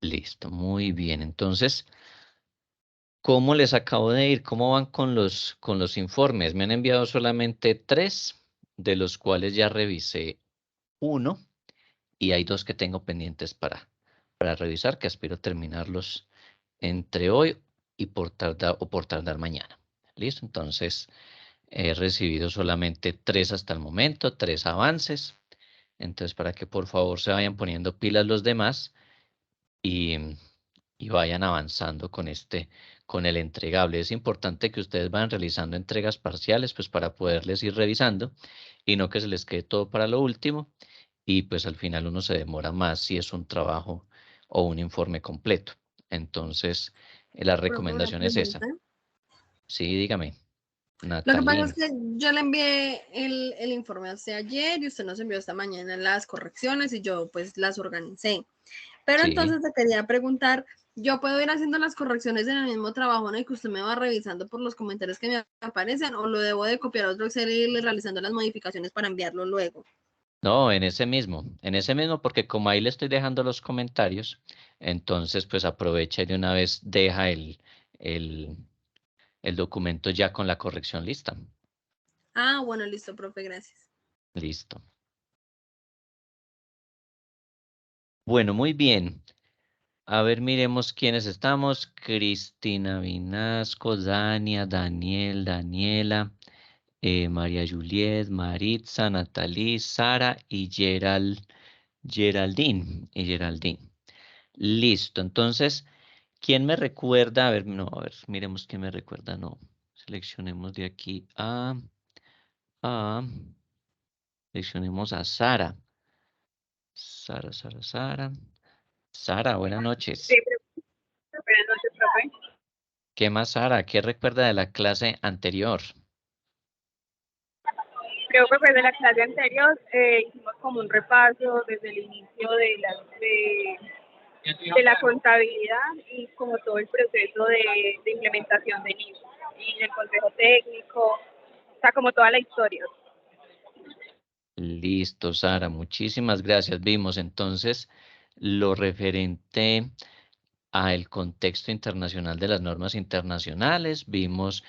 Listo, muy bien. Entonces, ¿cómo les acabo de ir? ¿Cómo van con los informes? Me han enviado solamente 3, de los cuales ya revisé uno, y hay 2 que tengo pendientes para revisar, que aspiro terminarlos entre hoy y por tardar mañana. ¿Listo? Entonces, he recibido solamente 3 hasta el momento, 3 avances. Entonces, para que por favor se vayan poniendo pilas los demás y, y vayan avanzando con el entregable. Es importante que ustedes vayan realizando entregas parciales, pues para poderles ir revisando y no que se les quede todo para lo último y pues al final uno se demora más si es un trabajo o un informe completo. Entonces, la Profe, una recomendación es esa. pregunta. Sí, dígame, Lo que pasa es Natalina. que yo le envié el informe hace ayer y usted nos envió esta mañana las correcciones y yo pues las organicé. Pero Sí. entonces te quería preguntar, ¿yo puedo ir haciendo las correcciones en el mismo trabajo en el que usted me va revisando por los comentarios que me aparecen o lo debo de copiar a otro Excel y irle realizando las modificaciones para enviarlo luego? No, en ese mismo, porque como ahí le estoy dejando los comentarios, entonces pues aprovecha y de una vez deja el, el documento ya con la corrección lista. Ah, bueno, listo, profe, gracias. Listo. Bueno, muy bien. A ver, miremos quiénes estamos. Cristina Vinasco, Dania, Daniel, Daniela, María Juliet, Maritza, Natalí, Sara y Geraldine. Y Geraldine. Listo. Entonces, ¿quién me recuerda? A ver, no, a ver, miremos quién me recuerda. No. Seleccionemos de aquí a, seleccionemos a Sara. Sara, Sara, Sara. Sara, buenas Sí, noches. buenas noches, profe. ¿Qué más, Sara? ¿Qué recuerda de la clase anterior? Creo que pues de la clase anterior hicimos como un repaso desde el inicio de la contabilidad y como todo el proceso de implementación de NIF y del consejo técnico, o sea, como toda la historia. Listo, Sara, muchísimas gracias. Vimos entonces lo referente al contexto internacional de las normas internacionales, vimos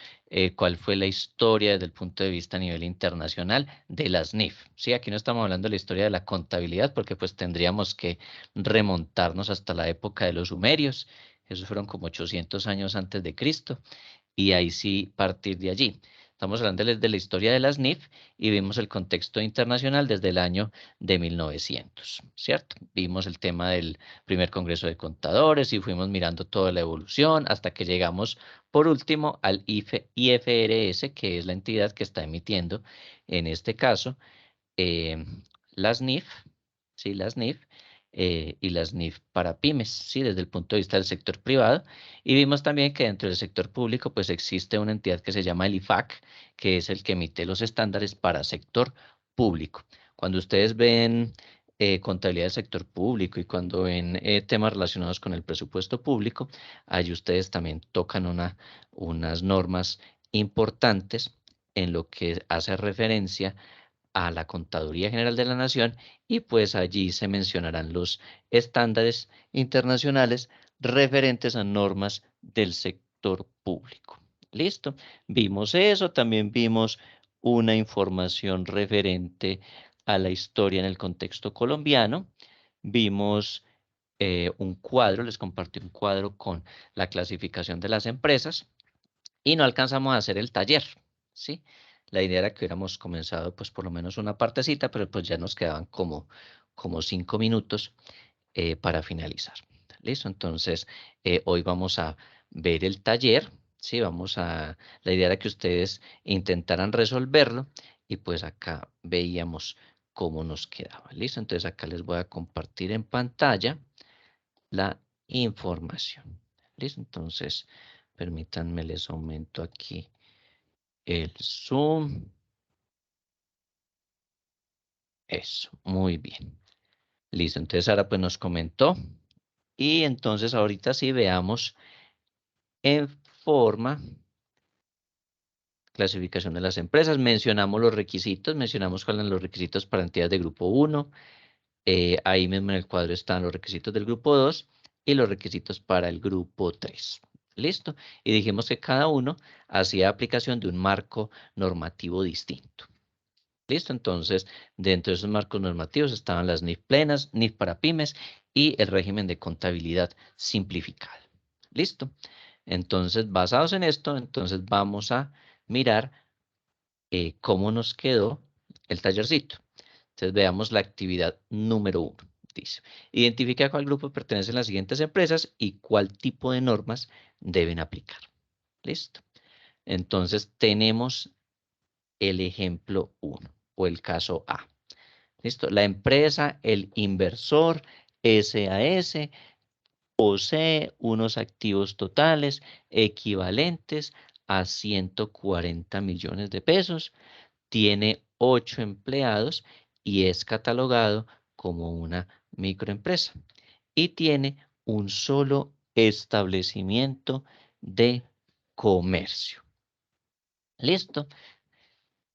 cuál fue la historia desde el punto de vista a nivel internacional de las NIF. Sí, aquí no estamos hablando de la historia de la contabilidad porque pues tendríamos que remontarnos hasta la época de los sumerios, esos fueron como 800 años antes de Cristo, y ahí sí partir de allí. Estamos hablando de la historia de las NIF y vimos el contexto internacional desde el año de 1900, ¿cierto? Vimos el tema del primer Congreso de Contadores y fuimos mirando toda la evolución hasta que llegamos, por último, al IFRS, que es la entidad que está emitiendo, en este caso, eh, las NIF, sí, las NIF, y las NIF para pymes, sí, desde el punto de vista del sector privado. Y vimos también que dentro del sector público, pues existe una entidad que se llama el IFAC, que es el que emite los estándares para sector público. Cuando ustedes ven contabilidad del sector público y cuando ven temas relacionados con el presupuesto público, ahí ustedes también tocan unas normas importantes en lo que hace referencia a la Contaduría General de la Nación y pues allí se mencionarán los estándares internacionales referentes a normas del sector público. Listo, vimos eso, también vimos una información referente a la historia en el contexto colombiano, vimos un cuadro, les compartí un cuadro con la clasificación de las empresas y no alcanzamos a hacer el taller, ¿sí? La idea era que hubiéramos comenzado pues por lo menos una partecita, pero pues ya nos quedaban como 5 minutos para finalizar. ¿Listo? Entonces, hoy vamos a ver el taller, ¿sí? La idea era que ustedes intentaran resolverlo y pues acá veíamos cómo nos quedaba. ¿Listo? Entonces acá les voy a compartir en pantalla la información. ¿Listo? Entonces, permítanme, les aumento aquí el zoom. Eso, muy bien. Listo, entonces ahora pues nos comentó. Y entonces ahorita sí veamos en forma clasificación de las empresas. Mencionamos los requisitos, mencionamos cuáles son los requisitos para entidades de grupo 1. Ahí mismo en el cuadro están los requisitos del grupo 2 y los requisitos para el grupo 3. ¿Listo? Y dijimos que cada uno hacía aplicación de un marco normativo distinto. ¿Listo? Entonces, dentro de esos marcos normativos estaban las NIF plenas, NIF para pymes y el régimen de contabilidad simplificada. ¿Listo? Entonces, basados en esto, entonces vamos a mirar cómo nos quedó el tallercito. Entonces, veamos la actividad número 1. Dice, identifica a cuál grupo pertenecen las siguientes empresas y cuál tipo de normas deben aplicar. ¿Listo? Entonces, tenemos el ejemplo 1 o el caso A. ¿Listo? La empresa, el inversor, SAS, posee unos activos totales equivalentes a 140 millones de pesos, tiene 8 empleados y es catalogado como una microempresa y tiene un solo establecimiento de comercio. ¿Listo?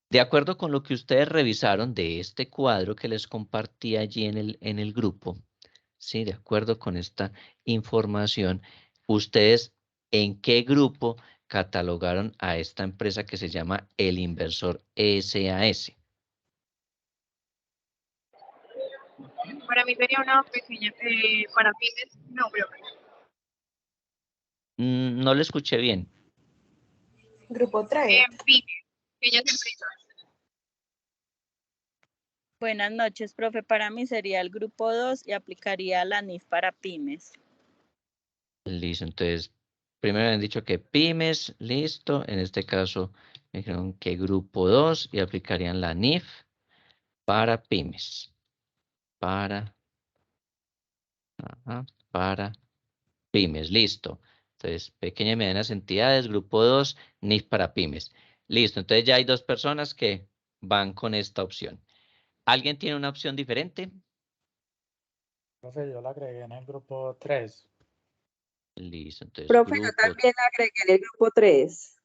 De acuerdo con lo que ustedes revisaron de este cuadro que les compartí allí en el grupo, ¿sí? De acuerdo con esta información, ¿ustedes en qué grupo catalogaron a esta empresa que se llama El Inversor SAS? Para mí sería una pequeña, para pymes, no, pero No lo escuché bien. Grupo 3. pymes, pequeñas empresas. Buenas noches, profe. Para mí sería el grupo 2 y aplicaría la NIF para pymes. Listo, entonces, primero han dicho que pymes, listo. En este caso, me dijeron que grupo 2 y aplicarían la NIF para pymes. Para pymes, listo. Entonces, pequeñas y medianas entidades, grupo 2, NIF para pymes. Listo, entonces ya hay 2 personas que van con esta opción. ¿Alguien tiene una opción diferente? Profe, yo la agregué en el grupo 3. Listo, entonces Profe, yo grupo, también agregué en el grupo 3.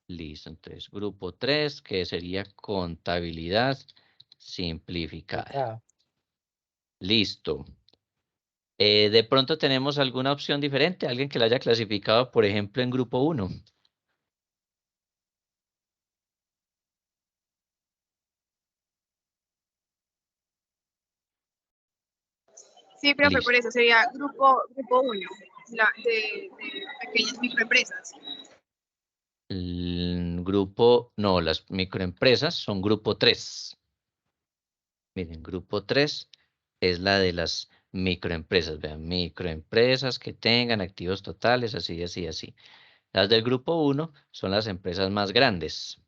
listo, entonces grupo 3, que sería contabilidad simplificada. Listo. De pronto tenemos alguna opción diferente, alguien que la haya clasificado, por ejemplo, en grupo 1. Sí, profe, Listo. por eso sería grupo 1, de pequeñas microempresas. Grupo, no, las microempresas son grupo 3. Miren, grupo 3 es la de las microempresas. Vean, microempresas que tengan activos totales, así, así, así. Las del grupo 1 son las empresas más grandes.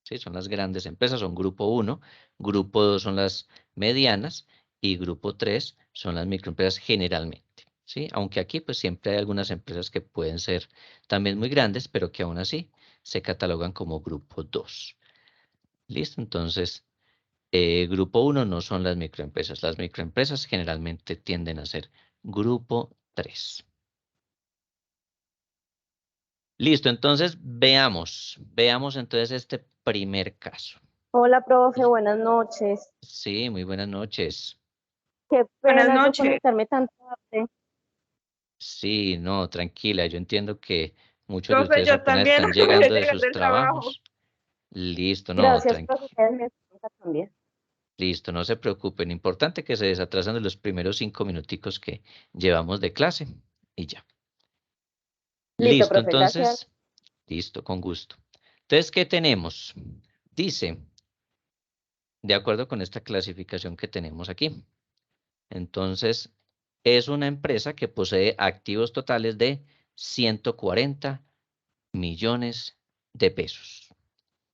Sí, son las grandes empresas, son grupo 1. Grupo 2 son las medianas y grupo 3 son las microempresas generalmente. ¿Sí? Aunque aquí pues siempre hay algunas empresas que pueden ser también muy grandes, pero que aún así se catalogan como grupo 2. ¿Listo? Entonces, grupo 1 no son las microempresas. Las microempresas generalmente tienden a ser grupo 3. Listo, entonces veamos entonces este primer caso. Hola, profe, buenas noches. Sí, muy buenas noches. Qué Buenas pena yo noches. conectarme tan tarde. Sí, no, tranquila, yo entiendo que muchos de Profe, ustedes yo apenas también están acabo de llegando de llegar sus del trabajo. trabajos. Listo, no, Gracias, profe, ustedes me escuchan también. listo, no se preocupen. Importante que se desatrasen de los primeros 5 minuticos que llevamos de clase y ya. Listo, Listo, profe, gracias. entonces, listo, con gusto. Entonces, ¿qué tenemos? Dice, de acuerdo con esta clasificación que tenemos aquí. Entonces, es una empresa que posee activos totales de 140 millones de pesos.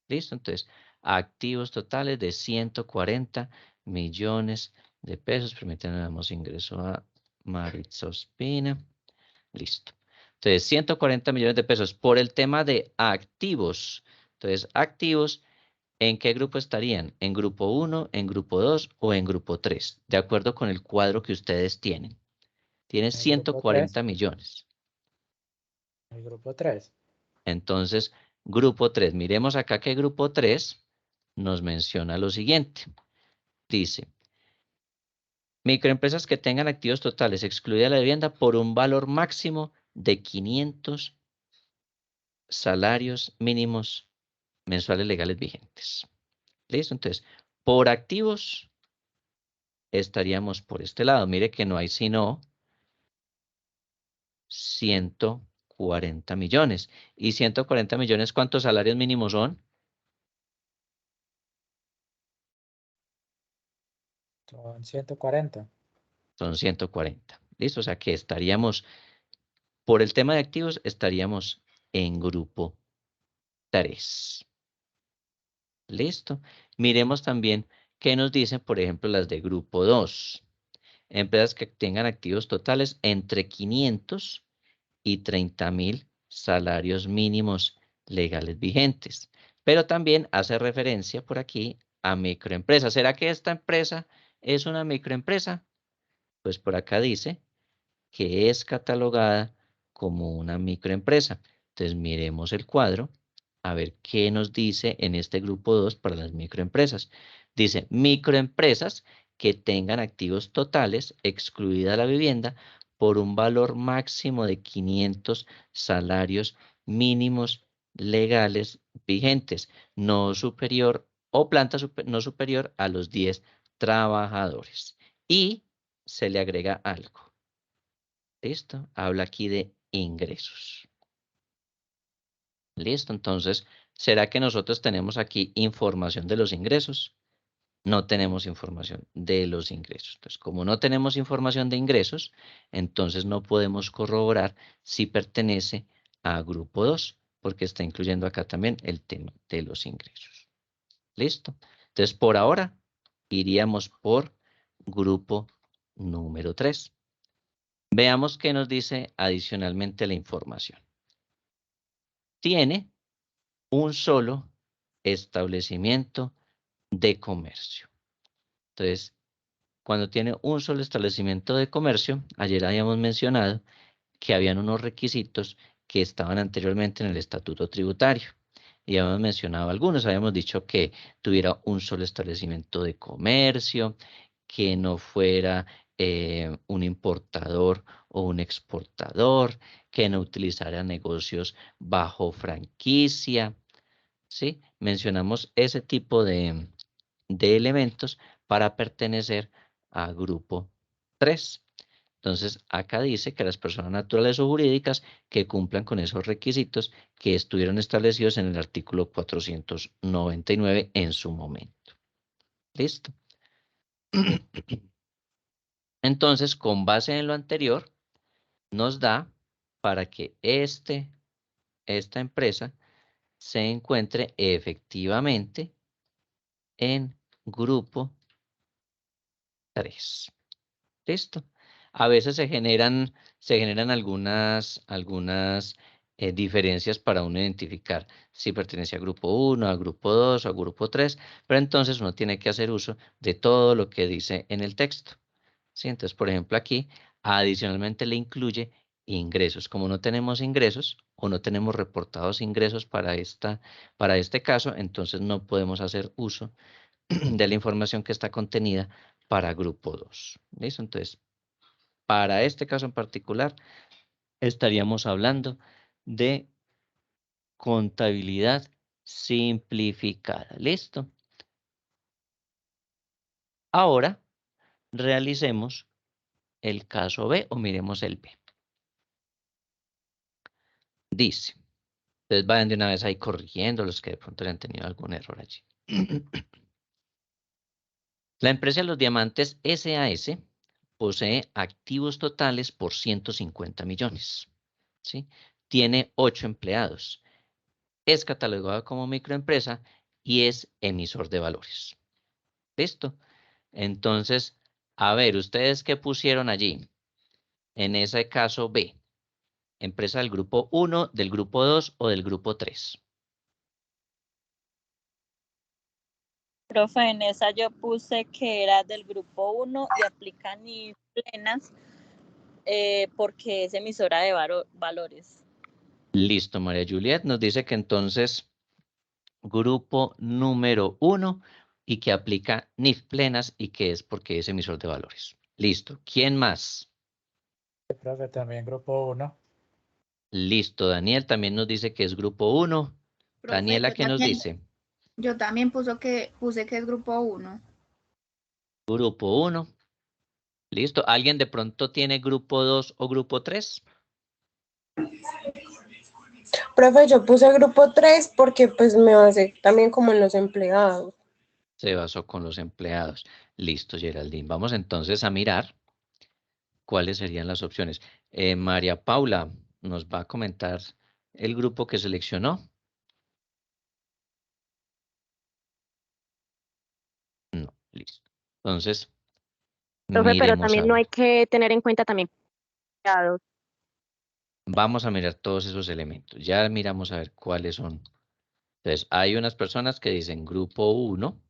¿Listo? Entonces, activos totales de 140 millones de pesos. Permítanme, damos ingreso a Maritza Ospina. Listo. Entonces, 140 millones de pesos por el tema de activos. Entonces, activos, ¿en qué grupo estarían? ¿En grupo 1, en grupo 2 o en grupo 3? De acuerdo con el cuadro que ustedes tienen. Tiene El grupo 140 3. millones. El grupo 3. Entonces, grupo 3. Miremos acá que grupo 3 nos menciona lo siguiente. Dice, Microempresas que tengan activos totales, excluida la vivienda, por un valor máximo de 500 salarios mínimos mensuales legales vigentes. ¿Listo? Entonces, por activos estaríamos por este lado. Mire que no hay sino 140 millones. ¿Y 140 millones cuántos salarios mínimos son? Son 140. Son 140. ¿Listo? O sea que estaríamos, por el tema de activos, estaríamos en grupo 3. ¿Listo? Miremos también qué nos dicen, por ejemplo, las de grupo 2. Empresas que tengan activos totales entre 500 y 30.000 salarios mínimos legales vigentes. Pero también hace referencia por aquí a microempresas. ¿Será que esta empresa es una microempresa? Pues por acá dice que es catalogada como una microempresa. Entonces miremos el cuadro a ver qué nos dice en este grupo 2 para las microempresas. Dice microempresas que tengan activos totales, excluida la vivienda, por un valor máximo de 500 salarios mínimos legales vigentes, no superior o planta no superior a los 10 trabajadores. Y se le agrega algo. ¿Listo? Habla aquí de ingresos. ¿Listo? Entonces, ¿será que nosotros tenemos aquí información de los ingresos? No tenemos información de los ingresos. Entonces, como no tenemos información de ingresos, entonces no podemos corroborar si pertenece a grupo 2, porque está incluyendo acá también el tema de los ingresos. ¿Listo? Entonces, por ahora, iríamos por grupo número 3. Veamos qué nos dice adicionalmente la información. Tiene un solo establecimiento de comercio. Entonces, cuando tiene un solo establecimiento de comercio, ayer habíamos mencionado que habían unos requisitos que estaban anteriormente en el estatuto tributario. Y habíamos mencionado algunos, habíamos dicho que tuviera un solo establecimiento de comercio, que no fuera un importador o un exportador, que no utilizara negocios bajo franquicia, ¿sí? Mencionamos ese tipo de elementos para pertenecer a grupo 3. Entonces, acá dice que las personas naturales o jurídicas que cumplan con esos requisitos que estuvieron establecidos en el artículo 499 en su momento. ¿Listo? Entonces, con base en lo anterior, nos da para que esta empresa se encuentre efectivamente en grupo 3. ¿Listo? A veces se generan algunas diferencias para uno identificar si pertenece a grupo 1, a grupo 2 o a grupo 3, pero entonces uno tiene que hacer uso de todo lo que dice en el texto. ¿Sí? Entonces, por ejemplo, aquí adicionalmente le incluye ingresos. Como no tenemos ingresos o no tenemos reportados ingresos para este caso, entonces no podemos hacer uso de la información que está contenida para grupo 2. ¿Listo? Entonces, para este caso en particular, estaríamos hablando de contabilidad simplificada. ¿Listo? Ahora, realicemos el caso B o miremos el B. Dice, entonces vayan de una vez ahí corrigiendo los que de pronto hayan tenido algún error allí. La empresa de los diamantes SAS posee activos totales por 150 millones. ¿Sí? Tiene 8 empleados. Es catalogado como microempresa y es emisor de valores. ¿Listo? Entonces, a ver, ¿ustedes qué pusieron allí? En ese caso B. ¿Empresa del grupo 1, del grupo 2 o del grupo 3? Profe, en esa yo puse que era del grupo 1 y aplica NIF plenas porque es emisora de valores. Listo, María Juliet nos dice que entonces grupo número 1 y que aplica NIF plenas y que es porque es emisor de valores. Listo. ¿Quién más? Profe, también grupo 1. Listo. Daniel también nos dice que es grupo 1. Profe, Daniela, ¿qué nos dice? Yo también puse que es grupo 1. Grupo 1. Listo. ¿Alguien de pronto tiene grupo 2 o grupo 3? Profe, yo puse grupo 3 porque pues me basé también como en los empleados. Se basó con los empleados. Listo, Geraldine. Vamos entonces a mirar cuáles serían las opciones. María Paula nos va a comentar el grupo que seleccionó. No, listo. Entonces, Profe, pero miremos a también no ver. hay que tener en cuenta también empleados. Vamos a mirar todos esos elementos. Ya miramos a ver cuáles son. Entonces, hay unas personas que dicen grupo 1,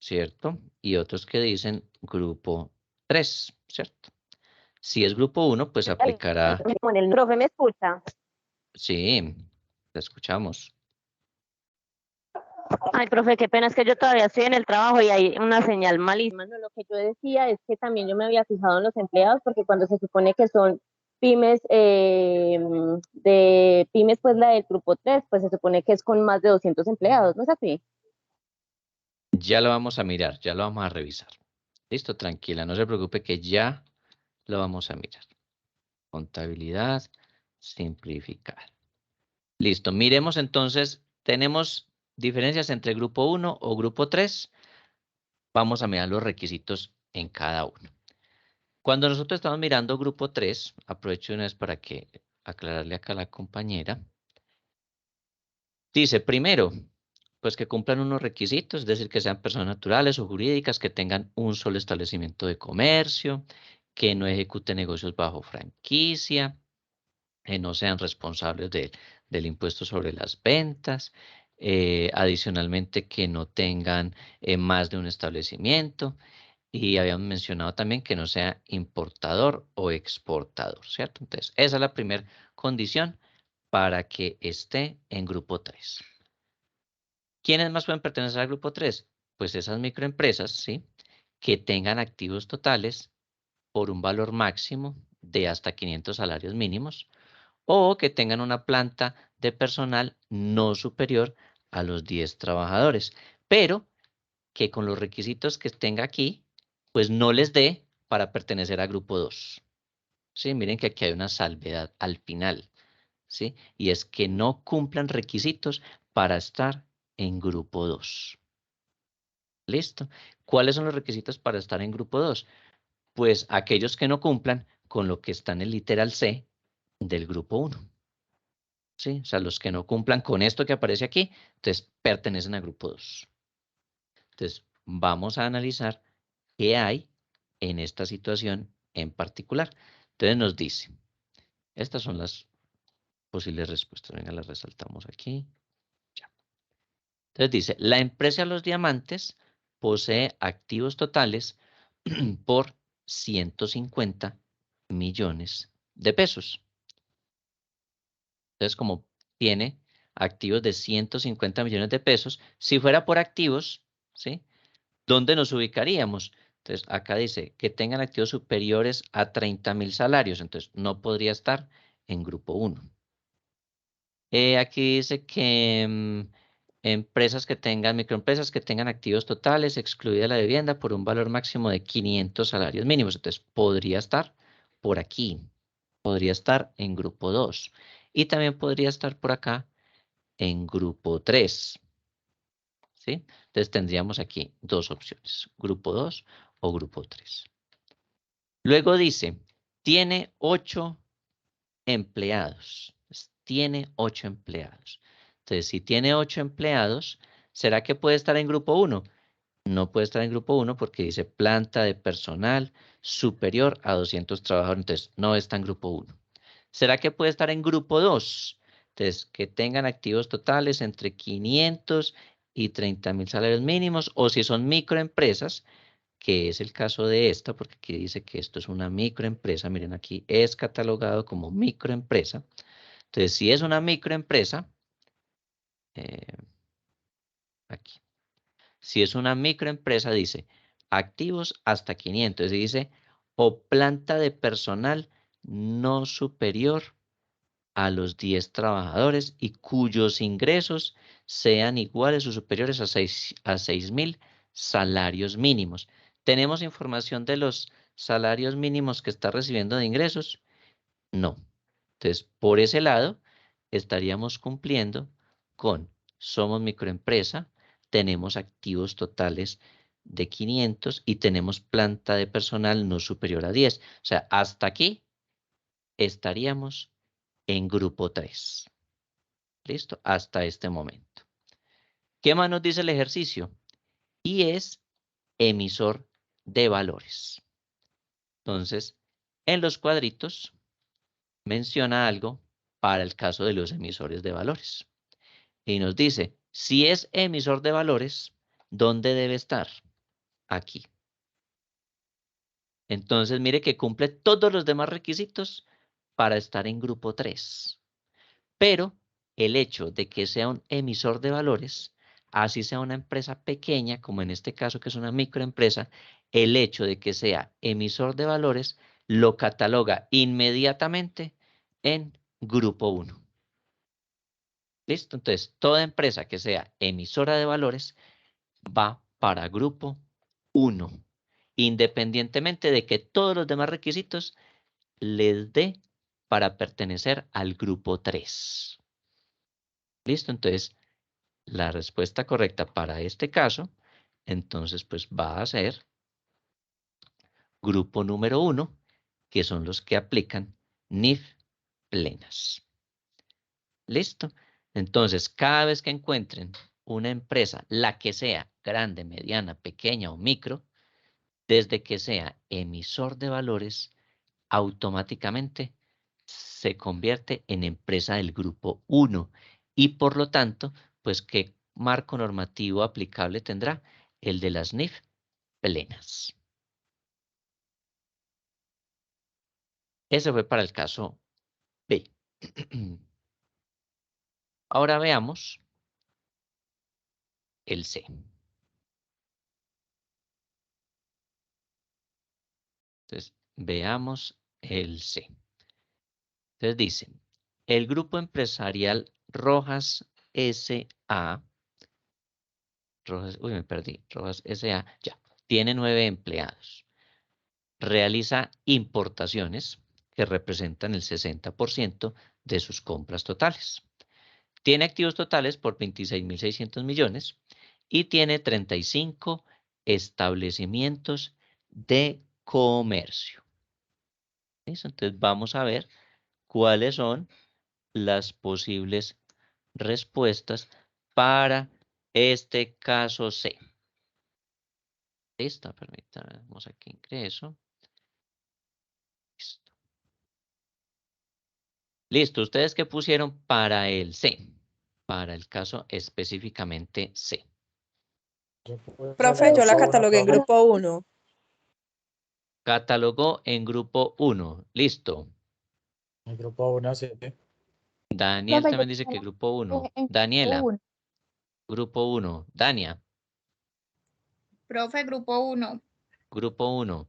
¿cierto? Y otros que dicen grupo 3, ¿cierto? Si es grupo 1, pues aplicará. El profe me escucha. Sí, te escuchamos. Ay, profe, qué pena, es que yo todavía estoy en el trabajo y hay una señal malísima. No, lo que yo decía es que también yo me había fijado en los empleados, porque cuando se supone que son pymes, de pymes, pues la del grupo 3, pues se supone que es con más de 200 empleados, ¿no es así? Ya lo vamos a mirar, ya lo vamos a revisar. Listo, tranquila, no se preocupe que ya lo vamos a mirar. Contabilidad, simplificar. Listo, miremos entonces, tenemos diferencias entre grupo 1 o grupo 3. Vamos a mirar los requisitos en cada uno. Cuando nosotros estamos mirando grupo 3, aprovecho una vez para que aclararle acá a la compañera. Dice, primero, pues que cumplan unos requisitos, es decir, que sean personas naturales o jurídicas, que tengan un solo establecimiento de comercio, que no ejecuten negocios bajo franquicia, que no sean responsables del impuesto sobre las ventas, adicionalmente que no tengan más de un establecimiento y habíamos mencionado también que no sea importador o exportador, ¿cierto? Entonces, esa es la primera condición para que esté en grupo 3. ¿Quiénes más pueden pertenecer al grupo 3? Pues esas microempresas, ¿sí? Que tengan activos totales por un valor máximo de hasta 500 salarios mínimos o que tengan una planta de personal no superior a los 10 trabajadores, pero que con los requisitos que tenga aquí, pues no les dé para pertenecer a grupo 2. Sí, miren que aquí hay una salvedad al final, ¿sí? Y es que no cumplan requisitos para estar en grupo 2. ¿Listo? ¿Cuáles son los requisitos para estar en grupo 2? Pues aquellos que no cumplan con lo que está en el literal C del grupo 1. ¿Sí? O sea, los que no cumplan con esto que aparece aquí, entonces pertenecen al grupo 2. Entonces, vamos a analizar qué hay en esta situación en particular. Entonces nos dice, estas son las posibles respuestas. Venga, las resaltamos aquí. Ya. Entonces dice, la empresa Los Diamantes posee activos totales por 150 millones de pesos. Entonces, como tiene activos de 150 millones de pesos, si fuera por activos, ¿sí? ¿Dónde nos ubicaríamos? Entonces, acá dice que tengan activos superiores a 30.000 salarios. Entonces, no podría estar en grupo 1. Aquí dice que microempresas que tengan activos totales, excluida la vivienda, por un valor máximo de 500 salarios mínimos. Entonces, podría estar por aquí. Podría estar en grupo 2. Y también podría estar por acá en grupo 3. ¿Sí? Entonces tendríamos aquí dos opciones, grupo 2 o grupo 3. Luego dice, tiene 8 empleados. Tiene 8 empleados. Entonces, si tiene 8 empleados, ¿será que puede estar en grupo 1? No puede estar en grupo 1 porque dice planta de personal superior a 200 trabajadores. Entonces, no está en grupo 1. ¿Será que puede estar en grupo 2? Entonces, que tengan activos totales entre 500 y 30.000 salarios mínimos, o si son microempresas, que es el caso de esta, porque aquí dice que esto es una microempresa, miren aquí, es catalogado como microempresa. Entonces, si es una microempresa, aquí, si es una microempresa, dice, activos hasta 500. Y dice, o planta de personal no superior a los 10 trabajadores y cuyos ingresos sean iguales o superiores a 6.000 salarios mínimos. ¿Tenemos información de los salarios mínimos que está recibiendo de ingresos? No. Entonces, por ese lado, estaríamos cumpliendo con somos microempresa, tenemos activos totales de 500 y tenemos planta de personal no superior a 10. O sea, hasta aquí estaríamos en grupo 3. ¿Listo? Hasta este momento. ¿Qué más nos dice el ejercicio? Y es emisor de valores. Entonces, en los cuadritos menciona algo para el caso de los emisores de valores. Y nos dice, si es emisor de valores, ¿dónde debe estar? Aquí. Entonces, mire que cumple todos los demás requisitos para estar en grupo 3. Pero el hecho de que sea un emisor de valores, así sea una empresa pequeña, como en este caso que es una microempresa, el hecho de que sea emisor de valores lo cataloga inmediatamente en grupo 1. ¿Listo? Entonces, toda empresa que sea emisora de valores va para grupo 1, independientemente de que todos los demás requisitos les dé para pertenecer al grupo 3. ¿Listo? Entonces, la respuesta correcta para este caso, entonces, pues va a ser grupo número 1, que son los que aplican NIF plenas. ¿Listo? Entonces, cada vez que encuentren una empresa, la que sea, grande, mediana, pequeña o micro, desde que sea emisor de valores, automáticamente se convierte en empresa del grupo 1 y por lo tanto, pues, ¿qué marco normativo aplicable tendrá? El de las NIF plenas. Ese fue para el caso B. Ahora veamos el C. Entonces, veamos el C. Entonces dice, el grupo empresarial Rojas S.A. Rojas, uy, me perdí. Rojas S.A. Ya, tiene 9 empleados. Realiza importaciones que representan el 60% de sus compras totales. Tiene activos totales por 26.600 millones y tiene 35 establecimientos de comercio. ¿Listo? Entonces vamos a ver cuáles son las posibles respuestas para este caso C. Listo, permítanme, vamos aquí ingreso. Listo. Listo, ¿ustedes qué pusieron para el C? Para el caso específicamente C. Profe, yo la catalogué en grupo 1. Catalogó en grupo 1. Listo. El grupo 1, sí. Daniel Profe, yo también dice que grupo 1. en Daniela, uno. grupo 1. Dania, Profe, grupo 1. grupo 1.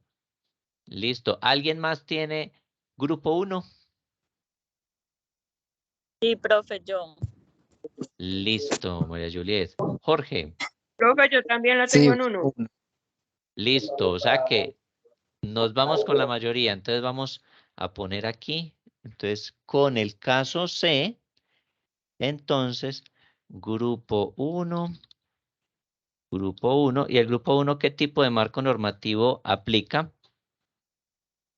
Listo. ¿Alguien más tiene grupo 1? Sí, profe, yo. Listo, María Juliet. Jorge, Profe, yo también la Sí, tengo en uno. listo. O sea que nos vamos con la mayoría. Entonces vamos a poner aquí. Entonces, con el caso C, entonces, grupo 1. Grupo 1. ¿Y el grupo 1 qué tipo de marco normativo aplica?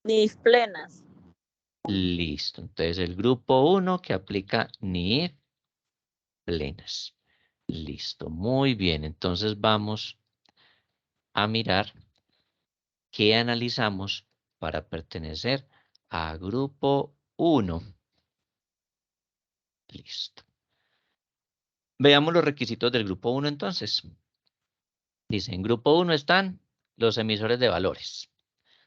NIF plenas. Listo. Entonces, el grupo 1 que aplica NIF plenas. Listo. Muy bien. Entonces, vamos a mirar qué analizamos para pertenecer a grupo 1. Listo. Veamos los requisitos del grupo 1 entonces. Dice, en grupo 1 están los emisores de valores.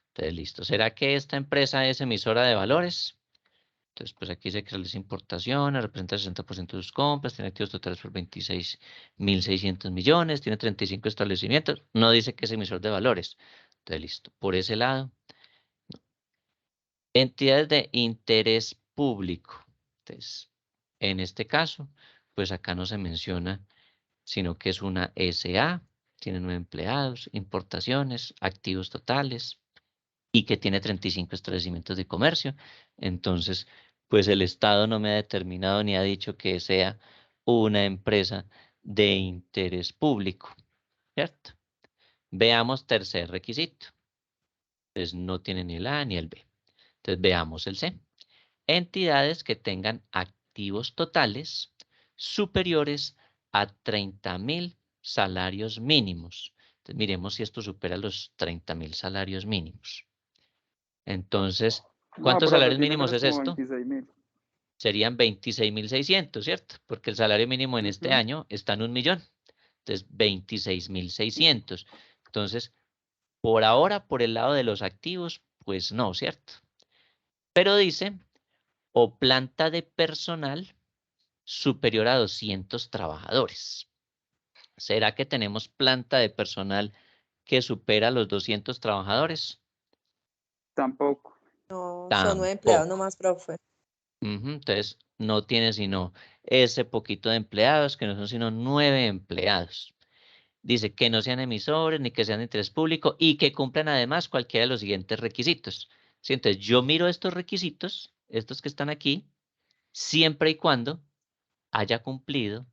Entonces, listo. ¿Será que esta empresa es emisora de valores? Entonces, pues aquí dice que realiza importaciones, representa el 60% de sus compras, tiene activos totales por 26.600 millones, tiene 35 establecimientos, no dice que es emisor de valores. Entonces, listo. Por ese lado, entidades de interés público. Entonces, en este caso, pues acá no se menciona, sino que es una SA, tiene 9 empleados, importaciones, activos totales y que tiene 35 establecimientos de comercio. Entonces, pues el Estado no me ha determinado ni ha dicho que sea una empresa de interés público, ¿cierto? Veamos tercer requisito. Entonces, no tiene ni el A ni el B. Entonces, veamos el C. Entidades que tengan activos totales superiores a 30.000 salarios mínimos. Entonces, miremos si esto supera los 30.000 salarios mínimos. Entonces, No, ¿cuántos profe, salarios tiene que mínimos ser es como esto? 26.000. Serían 26.600, ¿cierto? Porque el salario mínimo en este año está en 1.000.000. Entonces, 26.600. Entonces, por ahora, por el lado de los activos, pues no, ¿cierto? Pero dice, o planta de personal superior a 200 trabajadores. ¿Será que tenemos planta de personal que supera los 200 trabajadores? Tampoco. No, son 9 empleados Tampoco. nomás, profe. Entonces, no tiene sino ese poquito de empleados, que no son sino 9 empleados. Dice que no sean emisores ni que sean de interés público y que cumplan además cualquiera de los siguientes requisitos. ¿Sí? Entonces, yo miro estos requisitos, estos que están aquí, siempre y cuando haya cumplido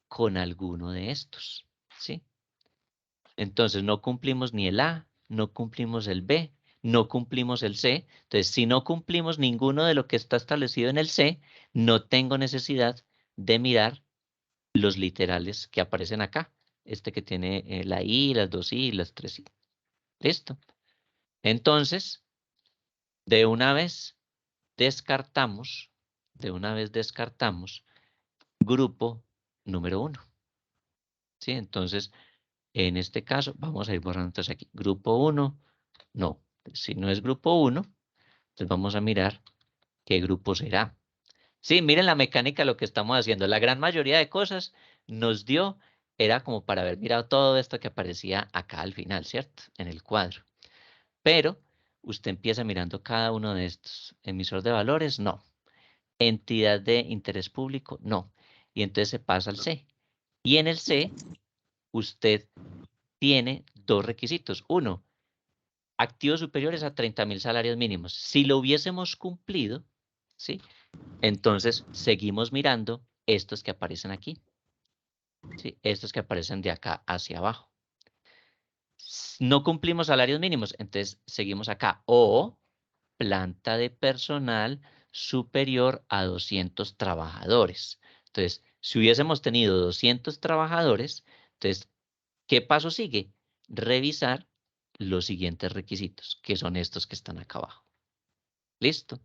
con alguno de estos. ¿Sí? Entonces, no cumplimos ni el A, no cumplimos el B, no cumplimos el C. Entonces, si no cumplimos ninguno de lo que está establecido en el C, no tengo necesidad de mirar los literales que aparecen acá. Este que tiene la I, las 2 I y las 3 I. ¿Listo? Entonces, de una vez descartamos grupo número 1. ¿Sí? Entonces, en este caso, vamos a ir borrando entonces aquí. Grupo 1, no. Si no es grupo 1, entonces vamos a mirar qué grupo será. Sí, miren la mecánica de lo que estamos haciendo. La gran mayoría de cosas nos dio, era como para haber mirado todo esto que aparecía acá al final, ¿cierto? En el cuadro. Pero usted empieza mirando cada uno de estos. Emisor de valores, no. Entidad de interés público, no. Y entonces se pasa al C. Y en el C, usted tiene dos requisitos. Uno, activos superiores a 30.000 salarios mínimos. Si lo hubiésemos cumplido, ¿sí? Entonces seguimos mirando estos que aparecen aquí. ¿Sí? Estos que aparecen de acá hacia abajo. No cumplimos salarios mínimos, entonces seguimos acá. O planta de personal superior a 200 trabajadores. Entonces, si hubiésemos tenido 200 trabajadores, entonces, ¿qué paso sigue? Revisar los siguientes requisitos, que son estos que están acá abajo. ¿Listo? O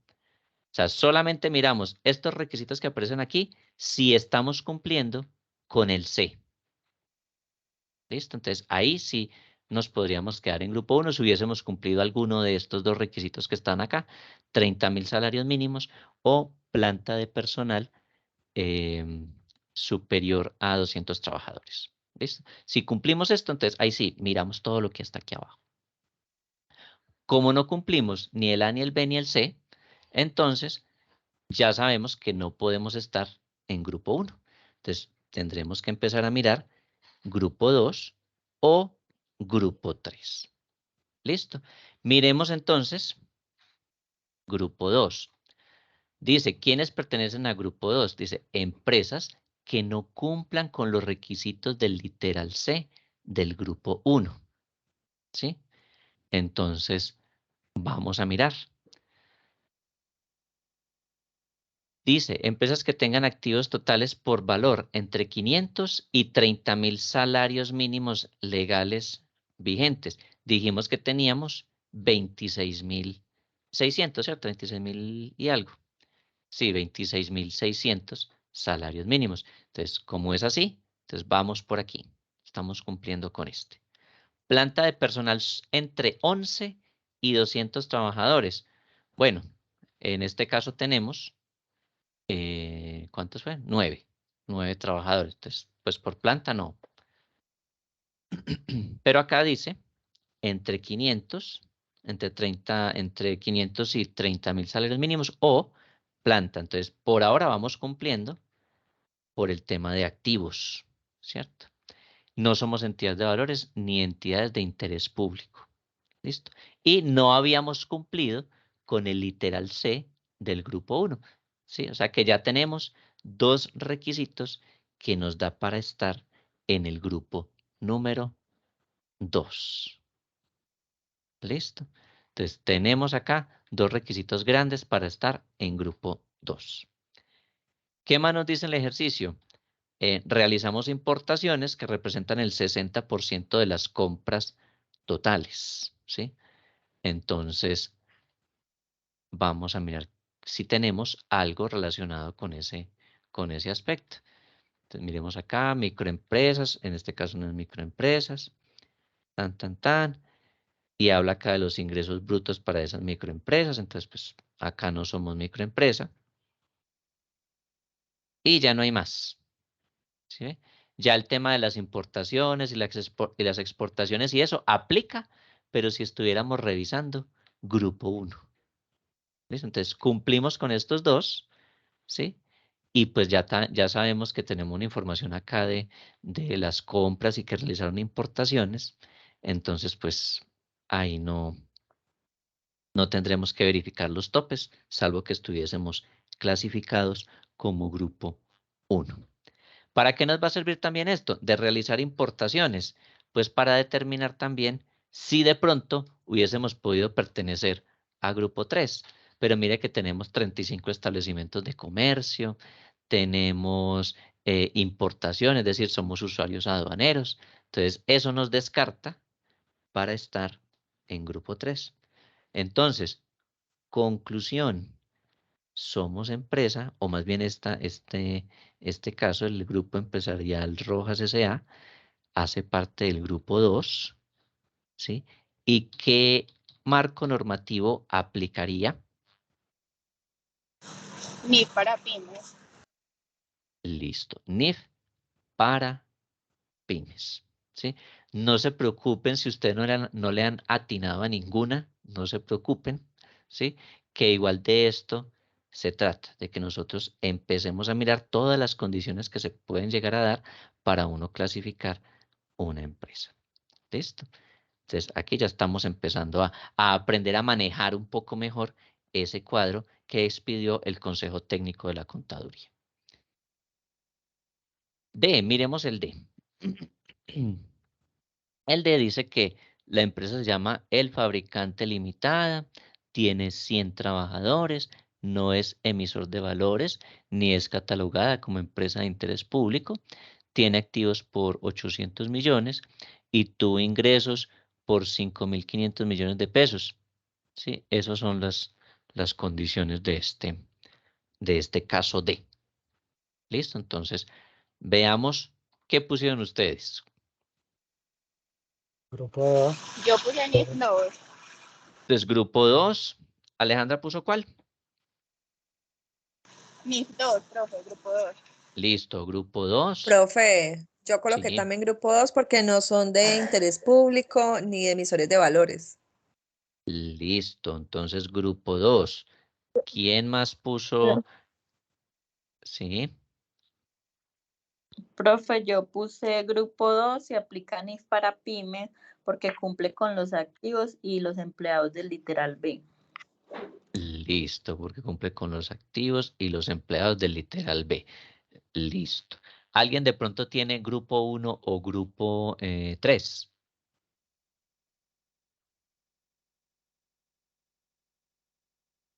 sea, solamente miramos estos requisitos que aparecen aquí si estamos cumpliendo con el C. ¿Listo? Entonces, ahí sí nos podríamos quedar en grupo 1 si hubiésemos cumplido alguno de estos dos requisitos que están acá. 30.000 salarios mínimos o planta de personal superior a 200 trabajadores. ¿Listo? Si cumplimos esto, entonces ahí sí, miramos todo lo que está aquí abajo. Como no cumplimos ni el A, ni el B, ni el C, entonces ya sabemos que no podemos estar en grupo 1. Entonces tendremos que empezar a mirar grupo 2 o grupo 3. ¿Listo? Miremos entonces grupo 2. Dice, ¿quiénes pertenecen a grupo 2? Dice, empresas que no cumplan con los requisitos del literal C del grupo 1. ¿Sí? Entonces, vamos a mirar. Dice, empresas que tengan activos totales por valor entre 500 y 30.000 salarios mínimos legales vigentes. Dijimos que teníamos 26.600, ¿cierto? 26.000 y algo. Sí, 26.600 salarios mínimos. Entonces, como es así, entonces vamos por aquí. Estamos cumpliendo con este. Planta de personal entre 11 y 200 trabajadores. Bueno, en este caso tenemos ¿cuántos fue? 9. 9 trabajadores. Entonces, pues por planta no. Pero acá dice entre 500, entre 500 y 30.000 salarios mínimos o planta. Entonces, por ahora vamos cumpliendo por el tema de activos, ¿cierto? No somos entidades de valores ni entidades de interés público. ¿Listo? Y no habíamos cumplido con el literal C del grupo 1. ¿Sí? O sea que ya tenemos 2 requisitos que nos da para estar en el grupo número 2. ¿Listo? Entonces tenemos acá 2 requisitos grandes para estar en grupo 2. ¿Qué más nos dice el ejercicio? Realizamos importaciones que representan el 60% de las compras totales, ¿sí? Entonces, vamos a mirar si tenemos algo relacionado con ese aspecto. Entonces, miremos acá, microempresas, en este caso unas microempresas, y habla acá de los ingresos brutos para esas microempresas, entonces, pues, acá no somos microempresa, y ya no hay más. ¿Sí ve? Ya el tema de las importaciones y las exportaciones y eso aplica, pero si estuviéramos revisando grupo 1. ¿Listo? Entonces cumplimos con estos 2, ¿sí? Y pues ya sabemos que tenemos una información acá de las compras y que realizaron importaciones. Entonces pues ahí no tendremos que verificar los topes, salvo que estuviésemos clasificados como grupo 1. ¿Para qué nos va a servir también esto? De realizar importaciones, pues para determinar también si de pronto hubiésemos podido pertenecer a grupo 3. Pero mire que tenemos 35 establecimientos de comercio, tenemos importación, es decir, somos usuarios aduaneros. Entonces, eso nos descarta para estar en grupo 3. Entonces, conclusión. Somos empresa, o más bien este caso, el Grupo Empresarial Rojas S.A., hace parte del Grupo 2, ¿sí? ¿Y qué marco normativo aplicaría? NIF para pymes. Listo, NIF para pymes, ¿sí? No se preocupen si ustedes no le han atinado a ninguna, no se preocupen, ¿sí? Que igual de esto se trata, de que nosotros empecemos a mirar todas las condiciones que se pueden llegar a dar para uno clasificar una empresa. ¿Listo? Entonces, aquí ya estamos empezando a aprender a manejar un poco mejor ese cuadro que expidió el Consejo Técnico de la Contaduría. D, miremos el D. El D dice que la empresa se llama El Fabricante Limitada, tiene 100 trabajadores, no es emisor de valores, ni es catalogada como empresa de interés público, tiene activos por 800 millones y tuvo ingresos por 5.500 millones de pesos. ¿Sí? Esas son las condiciones de este caso D. ¿Listo? Entonces, veamos qué pusieron ustedes. Grupo 2. Yo puse NIF 2. Entonces, grupo 2. ¿Alejandra puso cuál? NIF 2, profe, grupo 2. Listo, grupo 2. Profe, yo coloqué Sí. también grupo 2 porque no son de interés público ni de emisores de valores. Listo, entonces grupo 2. ¿Quién más puso? Sí. Profe, yo puse grupo 2 y aplica NIF para pymes porque cumple con los activos y los empleados del literal B. Listo, porque cumple con los activos y los empleados del literal B. Listo. ¿Alguien de pronto tiene grupo 1 o grupo 3?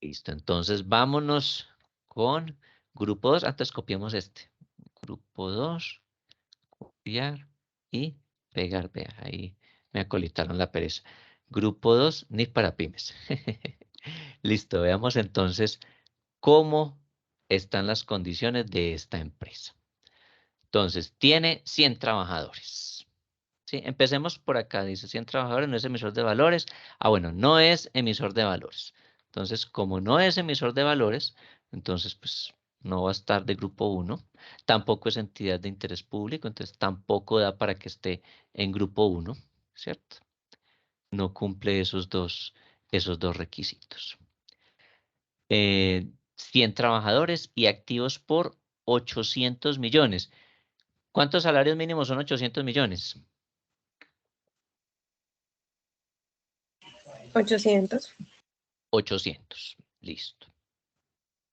Listo, entonces vámonos con grupo 2. Antes copiamos este. Grupo 2, copiar y pegar. Vea, ahí me acolitaron la pereza. Grupo 2, NIF para pymes. Listo, veamos entonces cómo están las condiciones de esta empresa. Entonces, tiene 100 trabajadores. ¿Sí? Empecemos por acá. Dice 100 trabajadores, no es emisor de valores. Ah, bueno, no es emisor de valores. Entonces, como no es emisor de valores, entonces, pues, no va a estar de grupo 1. Tampoco es entidad de interés público, entonces tampoco da para que esté en grupo 1, ¿cierto? No cumple esos dos requisitos. 100 trabajadores y activos por 800 millones. ¿Cuántos salarios mínimos son 800 millones? 800. 800, listo.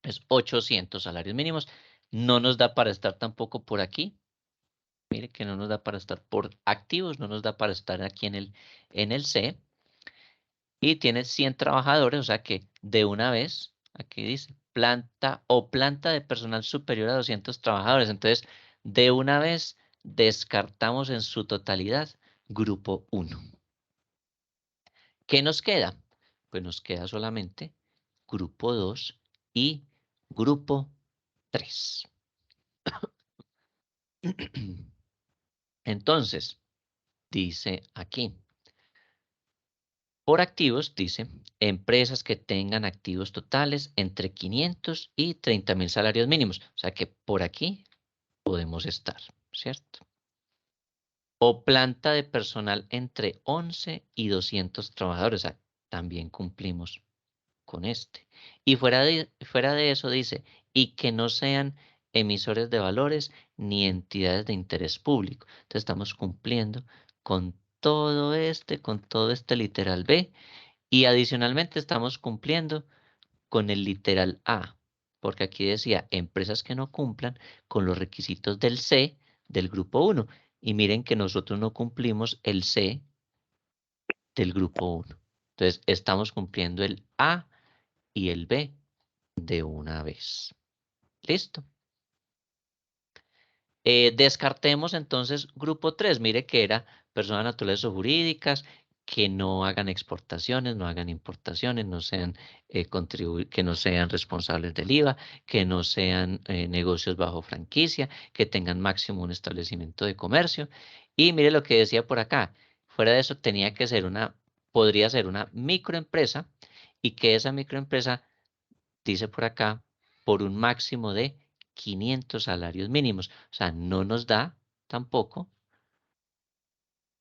Es 800 salarios mínimos. No nos da para estar tampoco por aquí. Mire que no nos da para estar por activos, no nos da para estar aquí en el C. Y tiene 100 trabajadores, o sea que de una vez, aquí dice, planta de personal superior a 200 trabajadores. Entonces, de una vez descartamos en su totalidad grupo 1. ¿Qué nos queda? Pues nos queda solamente grupo 2 y grupo 3. Entonces, dice aquí, por activos, dice, empresas que tengan activos totales entre 500 y 30.000 salarios mínimos. O sea que por aquí podemos estar, ¿cierto? O planta de personal entre 11 y 200 trabajadores. O sea, también cumplimos con este. Y fuera de eso dice, y que no sean emisores de valores ni entidades de interés público. Entonces estamos cumpliendo con todo este literal B, y adicionalmente estamos cumpliendo con el literal A, porque aquí decía empresas que no cumplan con los requisitos del C del grupo 1. Y miren que nosotros no cumplimos el C del grupo 1. Entonces estamos cumpliendo el A y el B de una vez. ¿Listo? Descartemos entonces grupo 3. Mire que era personas naturales o jurídicas que no hagan exportaciones, no hagan importaciones, no sean que no sean responsables del IVA, que no sean negocios bajo franquicia, que tengan máximo un establecimiento de comercio. Y mire lo que decía por acá. Fuera de eso tenía que ser podría ser una microempresa, y que esa microempresa, dice por acá, por un máximo de 500 salarios mínimos. O sea, no nos da tampoco,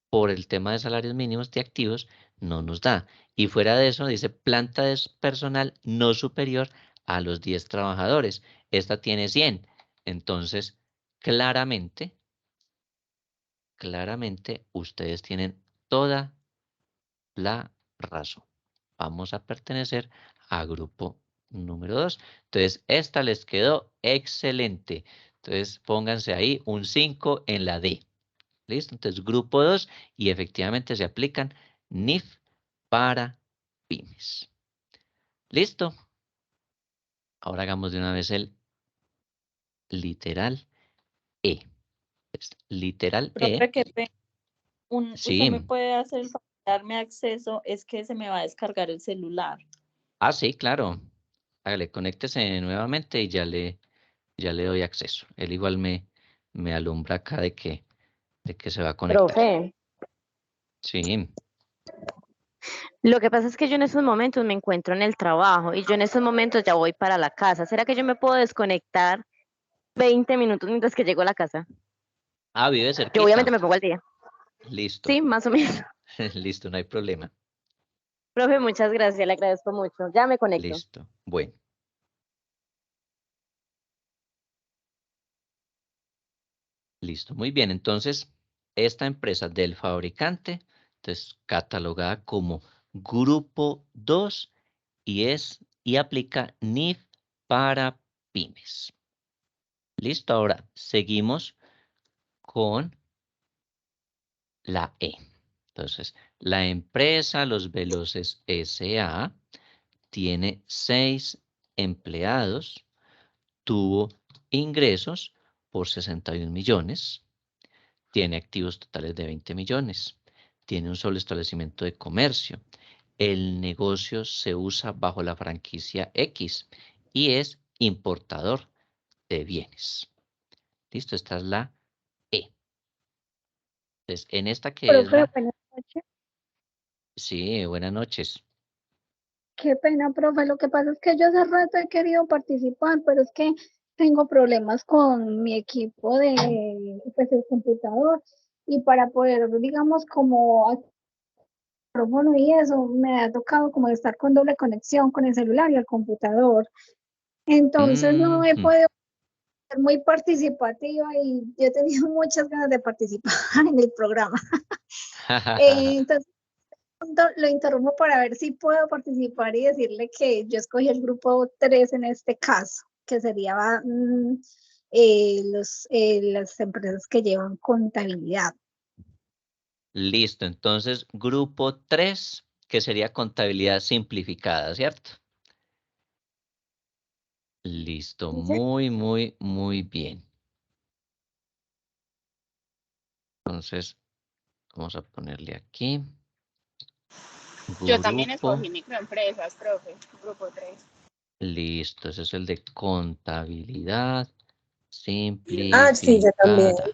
por el tema de salarios mínimos de activos, no nos da. Y fuera de eso, dice planta de personal no superior a los 10 trabajadores. Esta tiene 100. Entonces, claramente, ustedes tienen toda la razón. Vamos a pertenecer a grupo número 2. Entonces, esta les quedó excelente. Entonces, pónganse ahí un 5 en la D. ¿Listo? Entonces, grupo 2, y efectivamente se aplican NIF para pymes. ¿Listo? Ahora hagamos de una vez el literal E. Literal E. Profe, qué pena. Usted Sí. me puede hacer el favor de darme acceso, es que se me va a descargar el celular. Ah, sí, claro. Hágale, conéctese nuevamente y ya le doy acceso. Él igual me alumbra acá de que se va a conectar. Profe, Sí. lo que pasa es que yo en estos momentos me encuentro en el trabajo y yo en estos momentos ya voy para la casa. ¿Será que yo me puedo desconectar 20 minutos mientras que llego a la casa? Ah, vive cerquita. Yo obviamente me pongo al día. Listo. Sí, más o menos. Listo, no hay problema. Profe, muchas gracias, le agradezco mucho. Ya me conecto. Listo. Bueno. Listo, muy bien. Entonces, esta empresa del fabricante, entonces, catalogada como grupo 2 y aplica NIF para pymes. Listo, ahora seguimos con la E. Entonces, la empresa Los Veloces S.A. tiene 6 empleados, tuvo ingresos por 61 millones, tiene activos totales de 20 millones, tiene un solo establecimiento de comercio, el negocio se usa bajo la franquicia X y es importador de bienes. Listo, esta es la E. Entonces, en esta que es Profe, la... buenas noches. Sí, buenas noches. Qué pena, profe. Lo que pasa es que yo hace rato he querido participar, pero es que tengo problemas con mi equipo de, pues, el computador, y para poder, digamos, como micrófono y eso, me ha tocado como estar con doble conexión con el celular y el computador. Entonces no he Ujú. podido ser muy participativa y yo he tenido muchas ganas de participar en el programa. Entonces lo interrumpo para ver si puedo participar y decirle que yo escogí el grupo 3 en este caso, que sería las empresas que llevan contabilidad. Listo, entonces grupo 3, que sería contabilidad simplificada, ¿cierto? Listo, muy bien. Entonces, vamos a ponerle aquí. Yo también Grupo, escogí microempresas, profe, grupo 3. listo, ese es el de contabilidad Ah, sí, yo también. simplificada.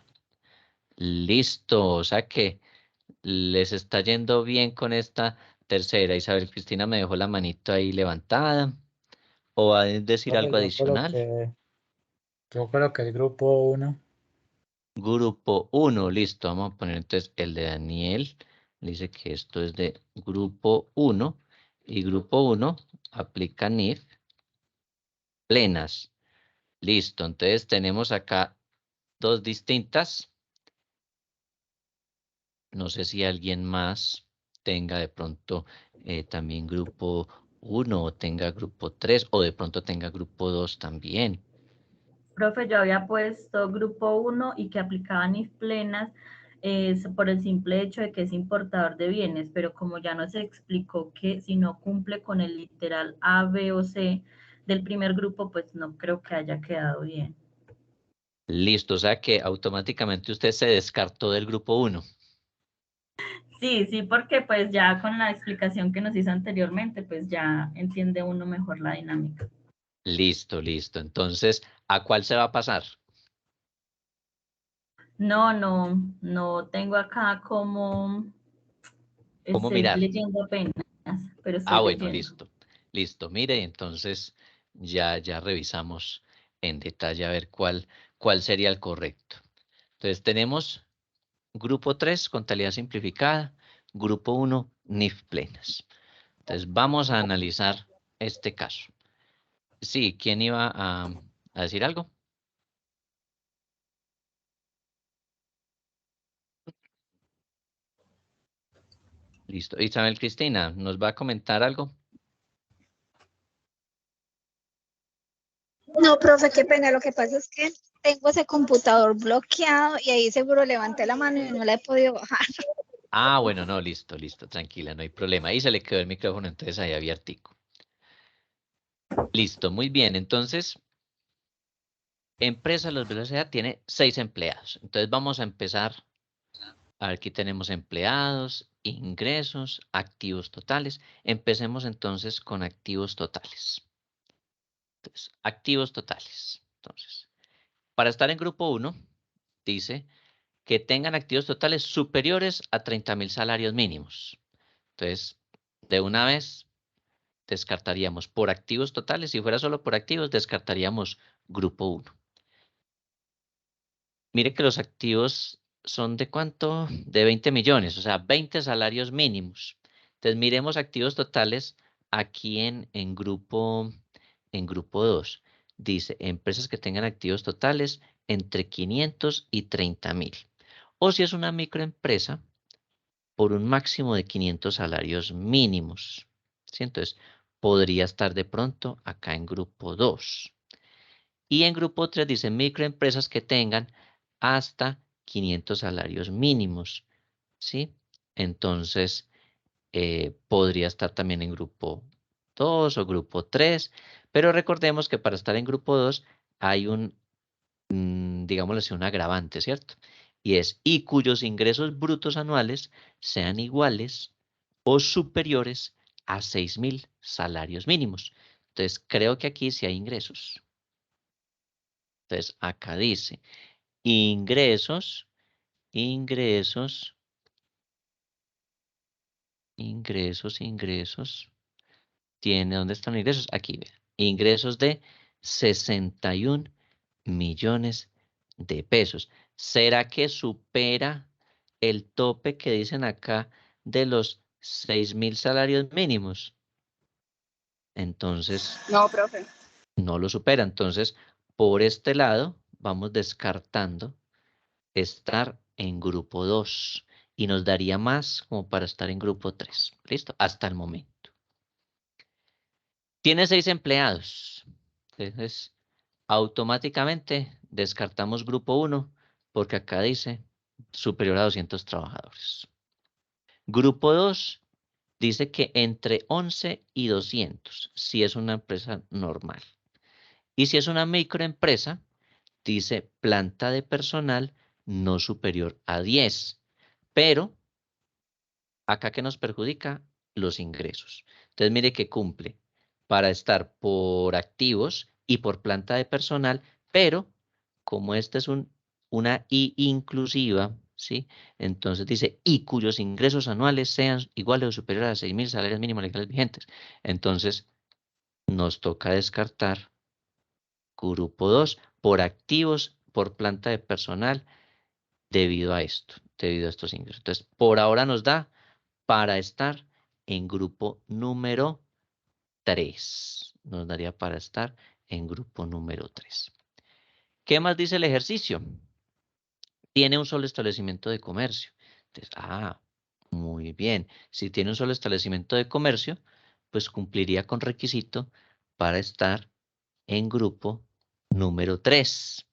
Listo, o sea que les está yendo bien con esta tercera. Isabel Cristina me dejó la manito ahí levantada. ¿O va a decir Profe, algo adicional? yo coloqué el grupo 1. Grupo 1, listo. Vamos a poner entonces el de Daniel. Dice que esto es de grupo 1. Y grupo 1 aplica NIF plenas. Listo. Entonces tenemos acá dos distintas. No sé si alguien más tenga de pronto también grupo 1 o tenga grupo 3 o de pronto tenga grupo 2 también. Profe, yo había puesto grupo 1 y que aplicaban IF plenas por el simple hecho de que es importador de bienes, pero como ya nos explicó que si no cumple con el literal A, B o C del primer grupo, pues no creo que haya quedado bien. Listo, o sea que automáticamente usted se descartó del grupo 1. Sí, porque pues ya con la explicación que nos hizo anteriormente, pues ya entiende uno mejor la dinámica. Listo. Entonces, ¿a cuál se va a pasar? No tengo acá como ¿Cómo estoy mirar? leyendo apenas, pero Ah, estoy bueno, leyendo. listo. Mire, entonces ya revisamos en detalle a ver cuál sería el correcto. Entonces tenemos grupo 3, contabilidad simplificada, grupo 1, NIF plenas. Entonces vamos a analizar este caso. Sí, ¿quién iba a decir algo? Listo. Isabel Cristina, ¿nos va a comentar algo? No, profe, qué pena. Lo que pasa es que tengo ese computador bloqueado y ahí seguro levanté la mano y no la he podido bajar. Ah, bueno, no, listo, tranquila, no hay problema. Ahí se le quedó el micrófono, entonces ahí abiertico. Listo, muy bien. Entonces, empresa Los Velocidad tiene 6 empleados. Entonces vamos a empezar. Aquí tenemos empleados, ingresos, activos totales. Empecemos entonces con activos totales. Entonces, activos totales. Entonces, para estar en grupo 1, dice que tengan activos totales superiores a 30.000 salarios mínimos. Entonces, de una vez descartaríamos por activos totales. Si fuera solo por activos, descartaríamos grupo 1. Mire que los activos son ¿de cuánto? De 20 millones, o sea, 20 salarios mínimos. Entonces, miremos activos totales aquí en grupo 2. Dice, empresas que tengan activos totales entre 500 y 30.000. O si es una microempresa, por un máximo de 500 salarios mínimos. ¿Sí? Entonces, podría estar de pronto acá en grupo 2. Y en grupo 3 dice microempresas que tengan hasta 500 salarios mínimos. ¿Sí? Entonces, podría estar también en grupo 2 o grupo 3. Pero recordemos que para estar en grupo 2 hay digámoslo así, un agravante, ¿cierto? Y cuyos ingresos brutos anuales sean iguales o superiores a 6.000 salarios mínimos. Entonces, creo que aquí sí hay ingresos. Entonces, acá dice ingresos, ingresos. ¿Dónde están los ingresos? Aquí, vean. Ingresos de 61 millones de pesos. ¿Será que supera el tope que dicen acá de los 6.000 salarios mínimos? Entonces, No, profe. no lo supera. Entonces, por este lado, vamos descartando estar en grupo 2 y nos daría más como para estar en grupo 3. ¿Listo? Hasta el momento. Tiene 6 empleados. Entonces, automáticamente descartamos grupo 1 porque acá dice superior a 200 trabajadores. Grupo 2 dice que entre 11 y 200, si es una empresa normal. Y si es una microempresa, dice planta de personal no superior a 10. Pero acá que nos perjudica los ingresos. Entonces mire que cumple para estar por activos y por planta de personal, pero como esta es una I inclusiva, ¿sí? Entonces dice, y cuyos ingresos anuales sean iguales o superiores a 6.000 salarios mínimos legales vigentes. Entonces nos toca descartar grupo 2 por activos, por planta de personal, debido a esto, debido a estos ingresos. Entonces, por ahora nos da para estar en grupo número 3. Nos daría para estar en grupo número 3. ¿Qué más dice el ejercicio? Tiene un solo establecimiento de comercio. Entonces, muy bien. Si tiene un solo establecimiento de comercio, pues cumpliría con requisito para estar en grupo número 3,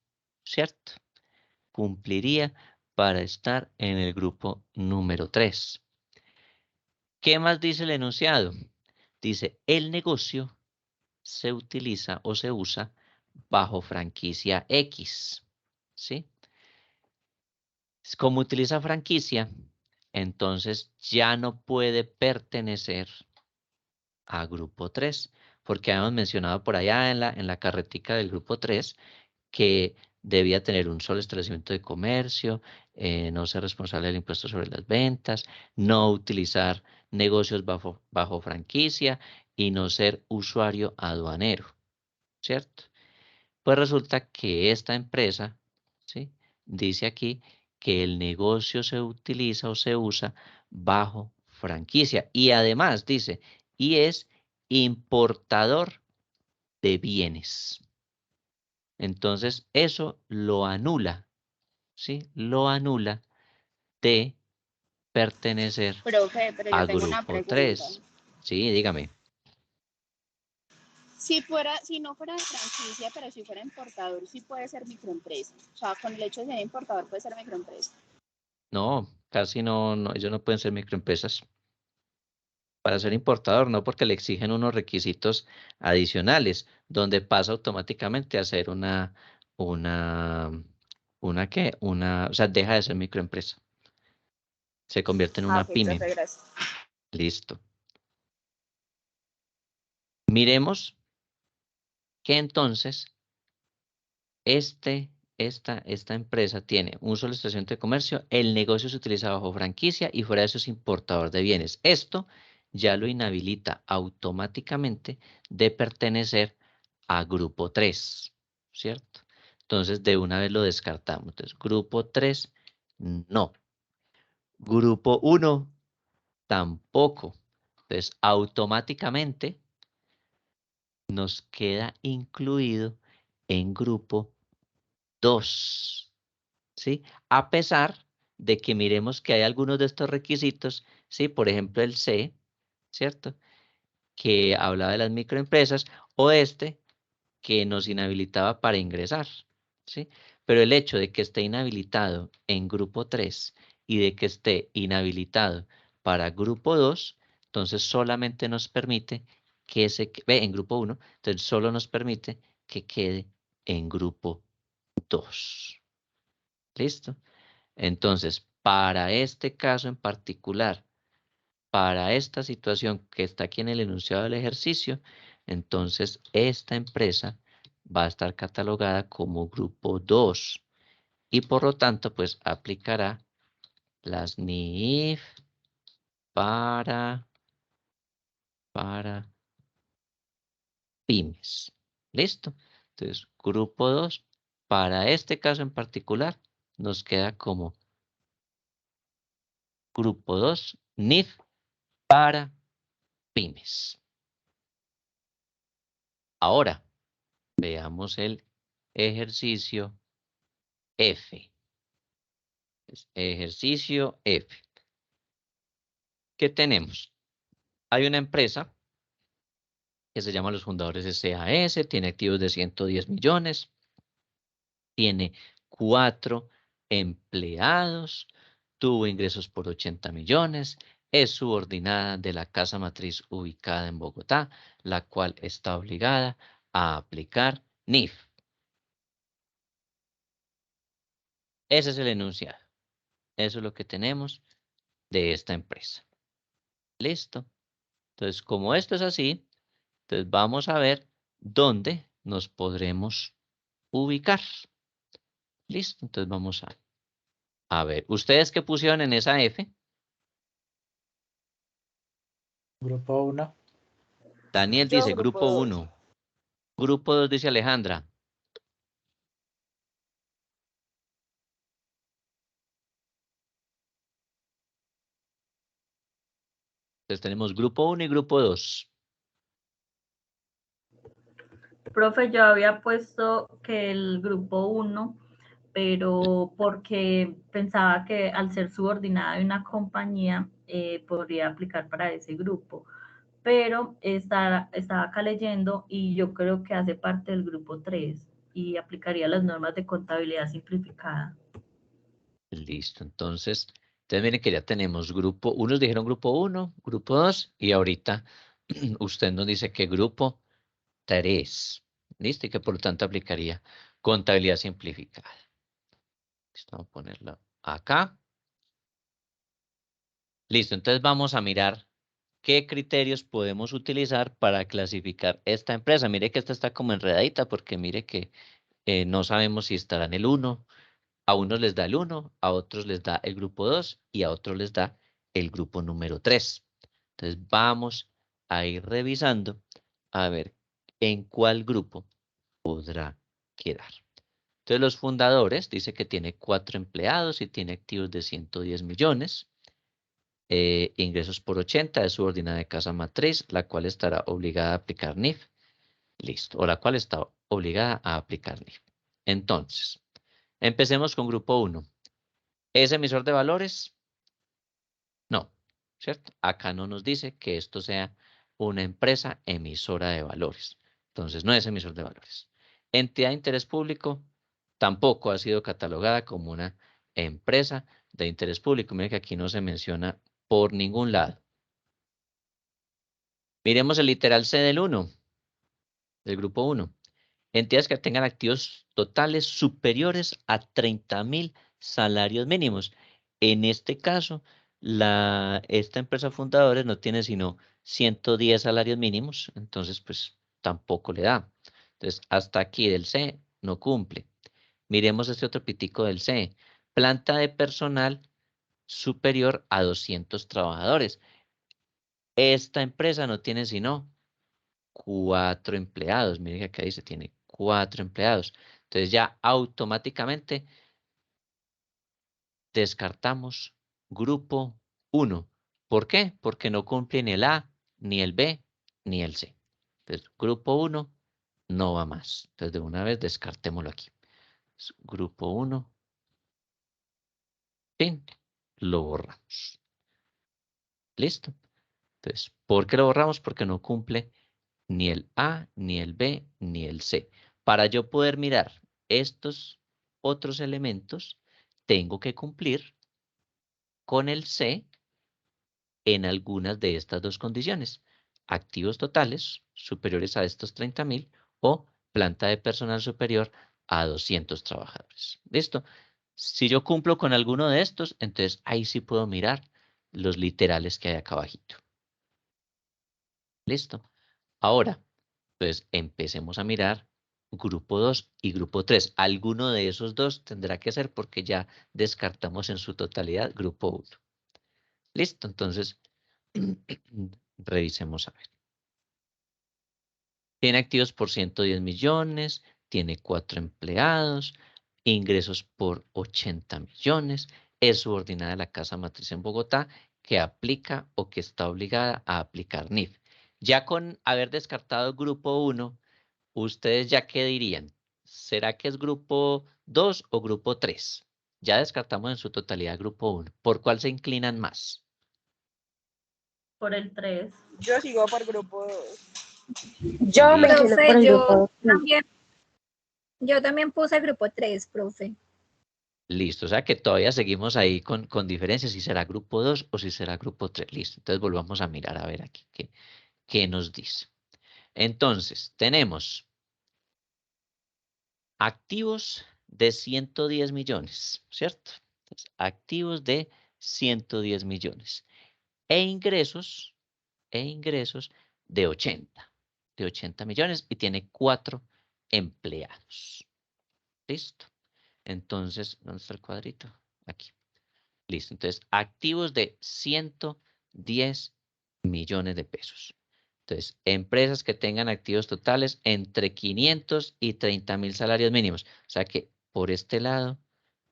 ¿cierto? Cumpliría para estar en el grupo número 3. ¿Qué más dice el enunciado? Dice, el negocio se utiliza o se usa bajo franquicia X, ¿sí? Como utiliza franquicia, entonces ya no puede pertenecer a grupo 3, porque habíamos mencionado por allá en la carretica del grupo 3 que debía tener un solo establecimiento de comercio, no ser responsable del impuesto sobre las ventas, no utilizar negocios bajo franquicia y no ser usuario aduanero, ¿cierto? Pues resulta que esta empresa, ¿sí? Dice aquí que el negocio se utiliza o se usa bajo franquicia y además dice, y es importador de bienes. Entonces, eso lo anula, ¿sí? Lo anula de pertenecer Profe, pero a yo tengo una grupo pregunta. 3. Sí, dígame. Si no fuera de franquicia, pero si fuera importador, sí puede ser microempresa. O sea, con el hecho de ser importador puede ser microempresa. No, casi no, ellos no pueden ser microempresas. Para ser importador, no, porque le exigen unos requisitos adicionales, donde pasa automáticamente a ser ¿qué? O sea, deja de ser microempresa. Se convierte en una Ok, pyme. profe, gracias. Listo. Miremos que entonces esta empresa tiene un solo establecimiento de comercio, el negocio se utiliza bajo franquicia y fuera de eso es importador de bienes. Esto ya lo inhabilita automáticamente de pertenecer a grupo 3, ¿cierto? Entonces de una vez lo descartamos. Entonces grupo 3, no. Grupo 1, tampoco. Entonces automáticamente nos queda incluido en grupo 2, ¿sí? A pesar de que miremos que hay algunos de estos requisitos, ¿sí? Por ejemplo, el C, ¿cierto? Que hablaba de las microempresas, o este, que nos inhabilitaba para ingresar, ¿sí? Pero el hecho de que esté inhabilitado en grupo 3 y de que esté inhabilitado para grupo 2, entonces solamente nos permite que en grupo 1, entonces solo nos permite que quede en grupo 2. ¿Listo? Entonces, para este caso en particular, para esta situación que está aquí en el enunciado del ejercicio, entonces esta empresa va a estar catalogada como grupo 2 y por lo tanto, pues aplicará las NIF para pymes. ¿Listo? Entonces, grupo 2 para este caso en particular, nos queda como grupo 2, NIF para pymes. Ahora, veamos el ejercicio F. Ejercicio F. ¿Qué tenemos? Hay una empresa que se llama Los Fundadores SAS, tiene activos de 110 millones, tiene 4 empleados, tuvo ingresos por 80 millones, es subordinada de la casa matriz ubicada en Bogotá, la cual está obligada a aplicar NIF. Ese es el enunciado. Eso es lo que tenemos de esta empresa. ¿Listo? Entonces, como esto es así, entonces vamos a ver dónde nos podremos ubicar. ¿Listo? Entonces vamos a ver. ¿Ustedes qué pusieron en esa F? Grupo 1. Daniel Yo, dice grupo grupo 2. 1. Grupo 2 dice Alejandra. Entonces tenemos grupo 1 y grupo 2. Profe, yo había puesto que el grupo 1, pero porque pensaba que al ser subordinada de una compañía podría aplicar para ese grupo. Pero estaba acá leyendo y yo creo que hace parte del grupo 3 y aplicaría las normas de contabilidad simplificada. Listo. Entonces miren que ya tenemos grupo. Unos dijeron grupo 1, grupo 2 y ahorita usted nos dice que grupo 3. ¿Listo? Y que por lo tanto aplicaría contabilidad simplificada. Vamos a ponerlo acá. Listo. Entonces vamos a mirar qué criterios podemos utilizar para clasificar esta empresa. Mire que esta está como enredadita porque mire que no sabemos si estará en el 1. A unos les da el 1, a otros les da el grupo 2 y a otros les da el grupo número 3. Entonces vamos a ir revisando a ver en cuál grupo podrá quedar. Entonces los fundadores dice que tiene 4 empleados y tiene activos de 110 millones. Ingresos por 80 es subordinada de casa matriz, la cual estará obligada a aplicar NIF. Listo, o la cual está obligada a aplicar NIF. Entonces, empecemos con grupo 1. ¿Es emisor de valores? No, ¿cierto? Acá no nos dice que esto sea una empresa emisora de valores. Entonces, no es emisor de valores. Entidad de interés público tampoco ha sido catalogada como una empresa de interés público. Miren que aquí no se menciona por ningún lado. Miremos el literal C del 1, del grupo 1. Entidades que tengan activos totales superiores a 30.000 salarios mínimos. En este caso, esta empresa fundadores no tiene sino 110 salarios mínimos, entonces pues tampoco le da. Entonces, hasta aquí del C no cumple. Miremos este otro pitico del C. Planta de personal superior a 200 trabajadores. Esta empresa no tiene sino 4 empleados. Miren que acá dice tiene 4 empleados. Entonces ya automáticamente descartamos grupo 1. ¿Por qué? Porque no cumple ni el A, ni el B, ni el C. Entonces, grupo 1 no va más. Entonces, de una vez descartémoslo aquí. Grupo 1, fin, lo borramos. ¿Listo? Entonces, ¿por qué lo borramos? Porque no cumple ni el A, ni el B, ni el C. Para yo poder mirar estos otros elementos, tengo que cumplir con el C en algunas de estas dos condiciones. Activos totales superiores a estos 30.000 o planta de personal superior a 200 trabajadores. ¿Listo? Si yo cumplo con alguno de estos, entonces ahí sí puedo mirar los literales que hay acá abajito. ¿Listo? Ahora, pues empecemos a mirar grupo 2 y grupo 3. Alguno de esos dos tendrá que ser porque ya descartamos en su totalidad grupo 1. Listo, entonces revisemos a ver. Tiene activos por 110 millones, tiene 4 empleados, ingresos por 80 millones, es subordinada a la casa matriz en Bogotá, que aplica o que está obligada a aplicar NIF. Ya con haber descartado grupo 1, ¿ustedes ya qué dirían? ¿Será que es grupo 2 o grupo 3? Ya descartamos en su totalidad grupo 1. ¿Por cuál se inclinan más? Por el 3. Yo sigo por grupo 2. Yo me inclino por Profe, el grupo 2. yo también puse grupo 3, profe. Listo, o sea que todavía seguimos ahí con diferencias, si será grupo 2 o si será grupo 3. Listo, entonces volvamos a mirar a ver aquí qué nos dice. Entonces, tenemos activos de 110 millones, ¿cierto? Entonces, activos de 110 millones e ingresos de 80 millones y tiene 4 empleados. Listo. Entonces, ¿dónde está el cuadrito? Aquí. Listo. Entonces, activos de 110 millones de pesos. Entonces, empresas que tengan activos totales entre 500 y 30.000 salarios mínimos. O sea que por este lado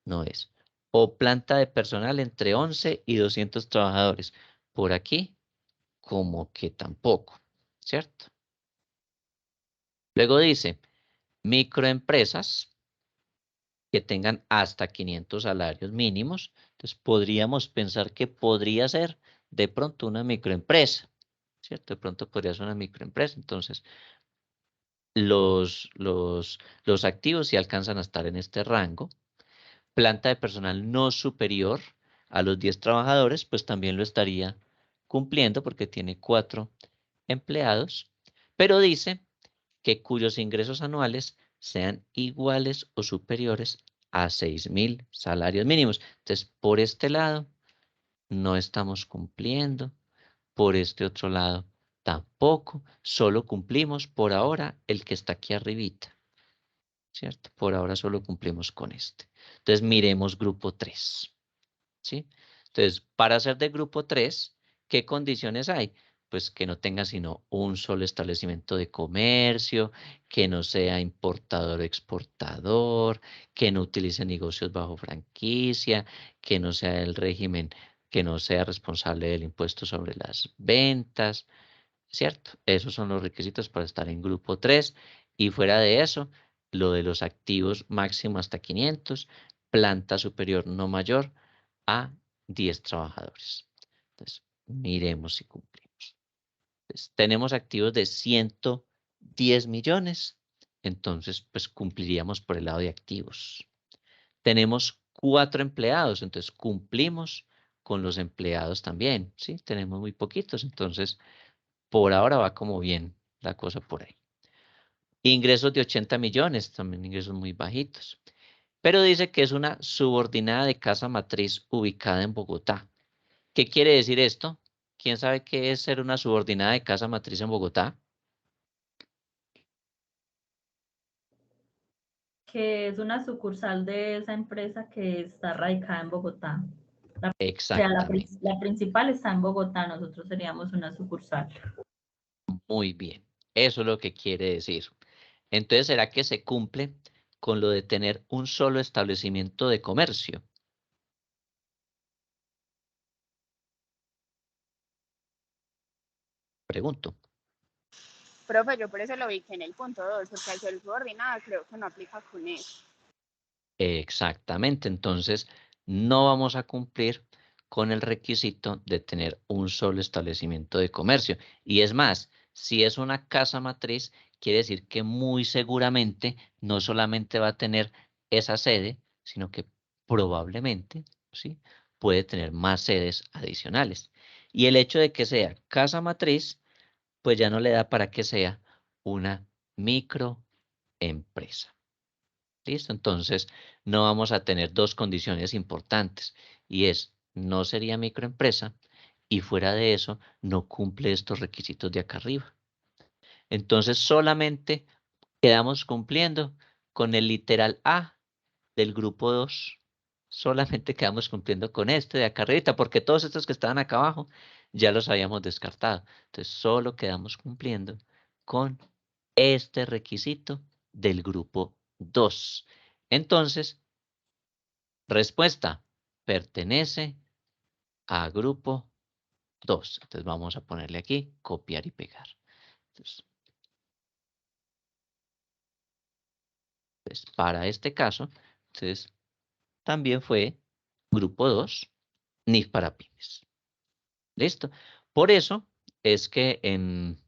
no es. O planta de personal entre 11 y 200 trabajadores. Por aquí, como que tampoco, ¿cierto? Luego dice, microempresas que tengan hasta 500 salarios mínimos. Entonces, podríamos pensar que podría ser de pronto una microempresa, ¿cierto? De pronto podría ser una microempresa. Entonces, los activos sí alcanzan a estar en este rango. Planta de personal no superior a los 10 trabajadores, pues también lo estaría cumpliendo porque tiene 4 empleados, pero dice que cuyos ingresos anuales sean iguales o superiores a 6.000 salarios mínimos. Entonces, por este lado, no estamos cumpliendo. Por este otro lado, tampoco. Solo cumplimos por ahora el que está aquí arribita, ¿cierto? Por ahora solo cumplimos con este. Entonces, miremos grupo 3, ¿sí? Entonces, para ser de grupo 3, ¿qué condiciones hay? Pues que no tenga sino un solo establecimiento de comercio, que no sea importador o exportador, que no utilice negocios bajo franquicia, que no sea el régimen, que no sea responsable del impuesto sobre las ventas, ¿cierto? Esos son los requisitos para estar en grupo 3 y fuera de eso, lo de los activos máximo hasta 500, planta superior no mayor a 10 trabajadores. Entonces, miremos si cumplimos. Entonces, tenemos activos de 110 millones, entonces pues cumpliríamos por el lado de activos. Tenemos 4 empleados, entonces cumplimos con los empleados también, ¿sí? Tenemos muy poquitos, entonces por ahora va como bien la cosa por ahí. Ingresos de 80 millones, también ingresos muy bajitos. Pero dice que es una subordinada de casa matriz ubicada en Bogotá. ¿Qué quiere decir esto? ¿Quién sabe qué es ser una subordinada de casa matriz en Bogotá? Que es una sucursal de esa empresa que está radicada en Bogotá. O sea, Exactamente. la principal está en Bogotá, nosotros seríamos una sucursal. Muy bien. Eso es lo que quiere decir. Entonces, ¿será que se cumple con lo de tener un solo establecimiento de comercio? Pregunto. Profe, yo por eso lo ubiqué en el punto 2, porque al ser subordinada creo que no aplica con eso. Exactamente. Entonces, no vamos a cumplir con el requisito de tener un solo establecimiento de comercio. Y es más, si es una casa matriz, quiere decir que muy seguramente no solamente va a tener esa sede, sino que probablemente, ¿sí?, puede tener más sedes adicionales. Y el hecho de que sea casa matriz, pues ya no le da para que sea una microempresa. ¿Listo? Entonces, no vamos a tener dos condiciones importantes y es, no sería microempresa y fuera de eso, no cumple estos requisitos de acá arriba. Entonces, solamente quedamos cumpliendo con el literal A del grupo 2. Solamente quedamos cumpliendo con este de acá arriba, porque todos estos que estaban acá abajo ya los habíamos descartado. Entonces, solo quedamos cumpliendo con este requisito del grupo 2. Entonces, respuesta, pertenece a grupo 2. Entonces vamos a ponerle aquí, copiar y pegar. Entonces, pues, para este caso, entonces, también fue grupo 2, NIF para pymes. ¿Listo? Por eso es que en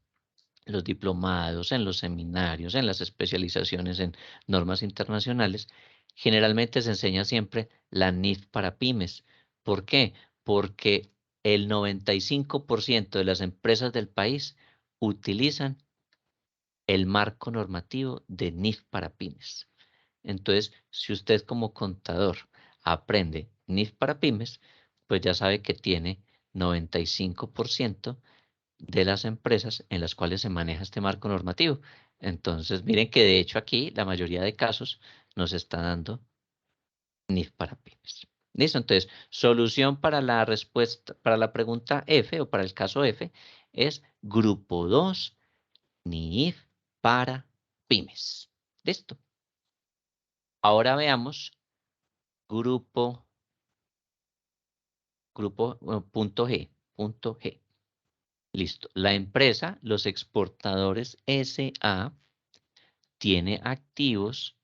los diplomados, en los seminarios, en las especializaciones en normas internacionales, generalmente se enseña siempre la NIF para pymes. ¿Por qué? Porque el 95% de las empresas del país utilizan el marco normativo de NIF para pymes. Entonces, si usted como contador aprende NIF para pymes, pues ya sabe que tiene 95% de las empresas en las cuales se maneja este marco normativo. Entonces, miren que de hecho aquí la mayoría de casos nos está dando NIF para pymes. ¿Listo? Entonces, solución para la respuesta, para la pregunta F o para el caso F es grupo 2, NIF para pymes. ¿Listo? Ahora veamos punto G. Listo. La empresa, los exportadores S.A. tiene activos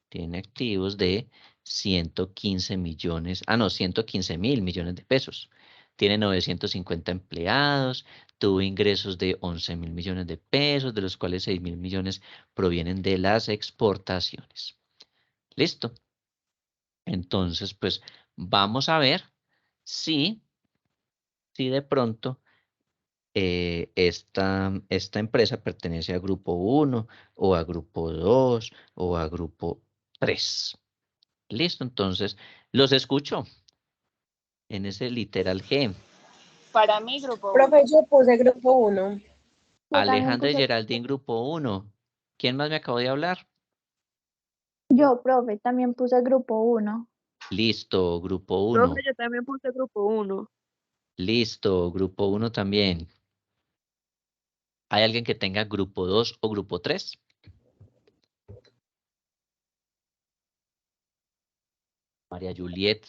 de 115 millones, 115.000 millones de pesos. Tiene 950 empleados, tuvo ingresos de 11.000 millones de pesos, de los cuales 6.000 millones provienen de las exportaciones. ¿Listo? Entonces, pues vamos a ver si de pronto esta empresa pertenece a grupo 1 o a grupo 2 o a grupo 3. Listo, entonces los escucho en ese literal G. Para mí, grupo 1. Profe, yo puse grupo 1. Alejandra y Geraldine, grupo 1. ¿Quién más me acabó de hablar? Yo, profe, también puse grupo 1. Listo, grupo 1. Profe, yo también puse grupo 1. Listo, grupo 1 también. ¿Hay alguien que tenga grupo 2 o grupo 3? María Juliet,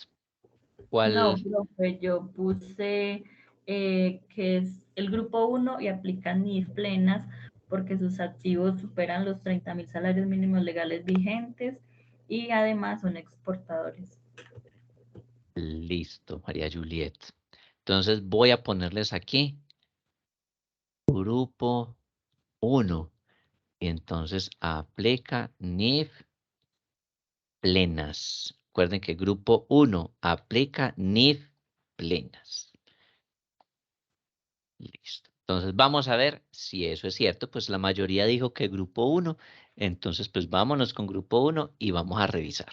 ¿cuál? No, profe, yo puse que es el grupo 1 y aplican NIF plenas porque sus activos superan los 30.000 salarios mínimos legales vigentes y además son exportadores. Listo, María Juliet. Entonces voy a ponerles aquí grupo 1. Y entonces aplica NIF plenas. Recuerden que grupo 1 aplica NIF plenas. Listo. Entonces vamos a ver si eso es cierto. Pues la mayoría dijo que grupo 1. Entonces pues vámonos con grupo 1 y vamos a revisar.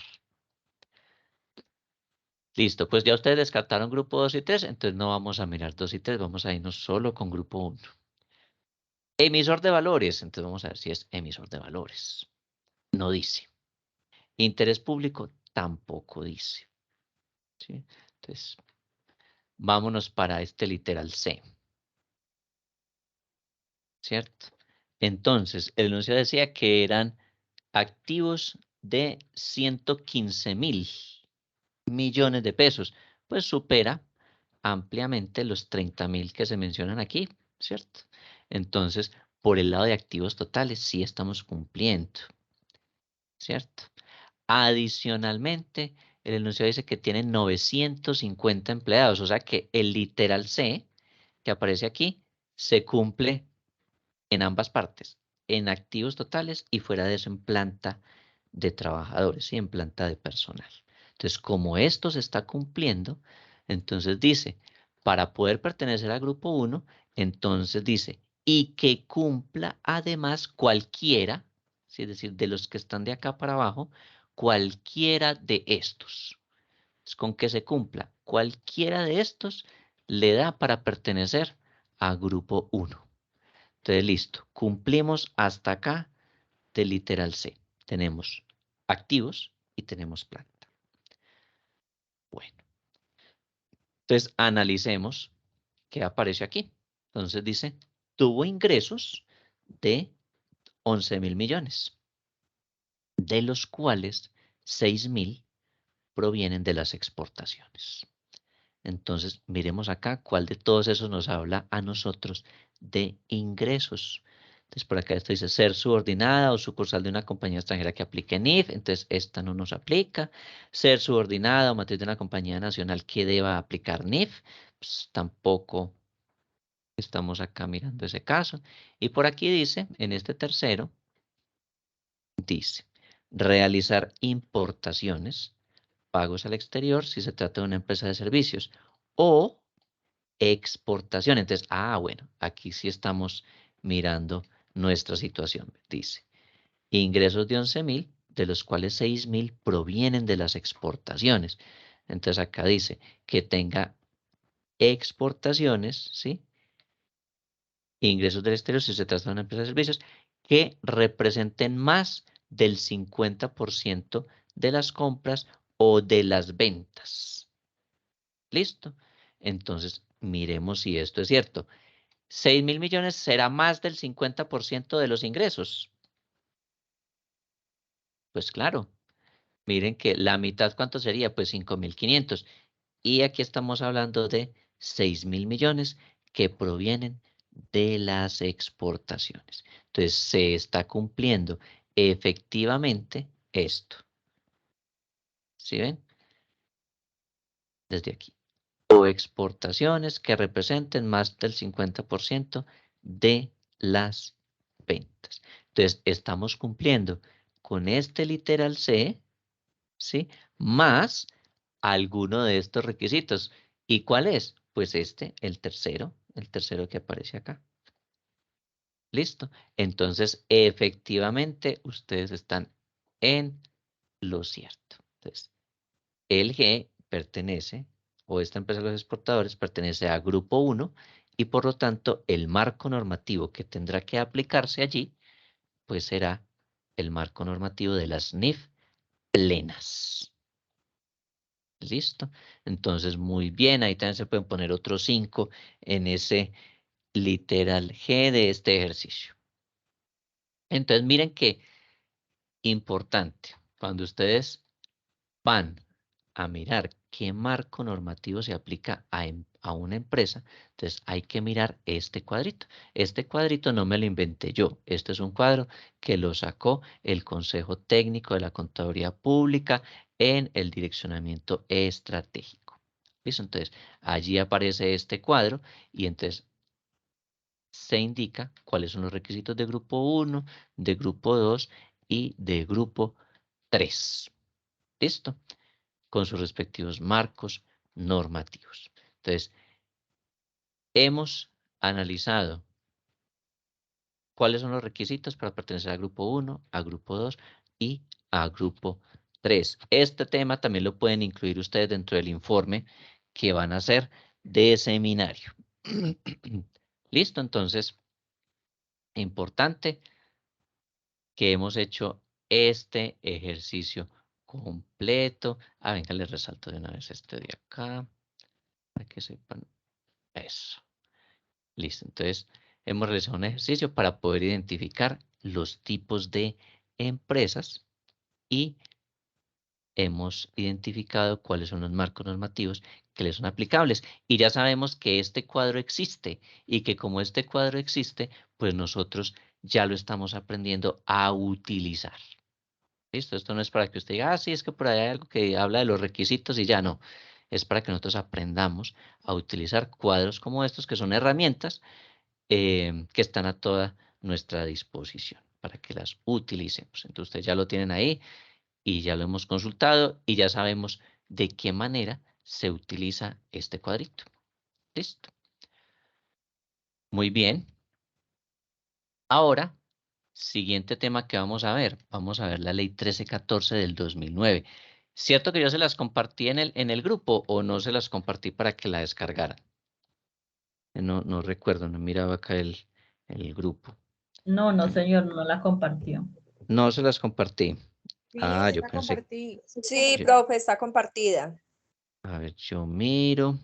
Listo, pues ya ustedes descartaron grupo 2 y 3, entonces no vamos a mirar 2 y 3, vamos a irnos solo con grupo 1. Emisor de valores, entonces vamos a ver si es emisor de valores. No dice. Interés público tampoco dice. ¿Sí? Entonces, vámonos para este literal C. ¿Cierto? Entonces, el enunciado decía que eran activos de 115.000 millones de pesos. Pues supera ampliamente los 30.000 que se mencionan aquí, ¿cierto? Entonces, por el lado de activos totales, sí estamos cumpliendo, ¿cierto? Adicionalmente, el enunciado dice que tiene 950 empleados, o sea que el literal C que aparece aquí se cumple en ambas partes, en activos totales y fuera de eso en planta de trabajadores y en planta de personal. Entonces, como esto se está cumpliendo, entonces dice, para poder pertenecer al grupo 1, entonces dice, y que cumpla además cualquiera, ¿sí? Es decir, de los que están de acá para abajo, cualquiera de estos. Es con que se cumpla cualquiera de estos, le da para pertenecer a grupo 1. Entonces, listo, cumplimos hasta acá del literal C. Tenemos activos y tenemos planta. Bueno, entonces analicemos qué aparece aquí. Entonces dice, tuvo ingresos de 11.000 millones. de los cuales 6.000 provienen de las exportaciones. Entonces, miremos acá cuál de todos esos nos habla a nosotros de ingresos. Entonces, por acá esto dice ser subordinada o sucursal de una compañía extranjera que aplique NIF. Entonces, esta no nos aplica. Ser subordinada o matriz de una compañía nacional que deba aplicar NIF. Pues, tampoco estamos acá mirando ese caso. Y por aquí dice, en este tercero, dice, realizar importaciones, pagos al exterior si se trata de una empresa de servicios o exportación. Entonces, bueno, aquí sí estamos mirando nuestra situación. Dice, ingresos de 11.000, de los cuales 6.000 provienen de las exportaciones. Entonces, acá dice que tenga exportaciones, ¿sí? Ingresos del exterior si se trata de una empresa de servicios que representen más del 50% de las compras o de las ventas. ¿Listo? Entonces, miremos si esto es cierto. 6.000 millones será más del 50% de los ingresos. Pues claro, miren que la mitad, ¿cuánto sería? Pues 5.500. Y aquí estamos hablando de 6.000 millones que provienen de las exportaciones. Entonces, se está cumpliendo efectivamente esto. ¿Sí ven? Desde aquí. O exportaciones que representen más del 50% de las ventas. Entonces, estamos cumpliendo con este literal C, ¿sí? Más alguno de estos requisitos. ¿Y cuál es? Pues este, el tercero que aparece acá. ¿Listo? Entonces, efectivamente, ustedes están en lo cierto. Entonces, el G pertenece, o esta empresa de los exportadores pertenece a grupo 1 y por lo tanto el marco normativo que tendrá que aplicarse allí, pues será el marco normativo de las NIF plenas. ¿Listo? Entonces, muy bien, ahí también se pueden poner otros 5 en ese literal G de este ejercicio. Entonces, miren que importante, cuando ustedes van a mirar qué marco normativo se aplica a una empresa, entonces hay que mirar este cuadrito. Este cuadrito no me lo inventé yo, este es un cuadro que lo sacó el Consejo Técnico de la Contaduría Pública en el direccionamiento estratégico. ¿Listo? Entonces, allí aparece este cuadro y entonces se indica cuáles son los requisitos de grupo 1, de grupo 2 y de grupo 3. ¿Listo? Con sus respectivos marcos normativos. Entonces, hemos analizado cuáles son los requisitos para pertenecer a grupo 1, a grupo 2 y a grupo 3. Este tema también lo pueden incluir ustedes dentro del informe que van a hacer de seminario. Listo, entonces, importante que hemos hecho este ejercicio completo. Venga, les resalto de una vez este de acá, para que sepan eso. Listo, entonces hemos realizado un ejercicio para poder identificar los tipos de empresas y hemos identificado cuáles son los marcos normativos que les son aplicables. Y ya sabemos que este cuadro existe y que como este cuadro existe, pues nosotros ya lo estamos aprendiendo a utilizar. ¿Listo? Esto no es para que usted diga, sí, es que por ahí hay algo que habla de los requisitos y ya no. Es para que nosotros aprendamos a utilizar cuadros como estos, que son herramientas que están a toda nuestra disposición para que las utilicemos. Entonces, ustedes ya lo tienen ahí y ya lo hemos consultado y ya sabemos de qué manera se utiliza este cuadrito. Listo. Muy bien. Ahora, siguiente tema que vamos a ver la ley 1314 del 2009. ¿Cierto que yo se las compartí en el grupo o no se las compartí para que la descargaran? No recuerdo, no miraba acá el grupo. No, señor, no la compartió. No se las compartí. Sí, Yo pensé. compartí. Sí, profe, está compartida. A ver, yo miro.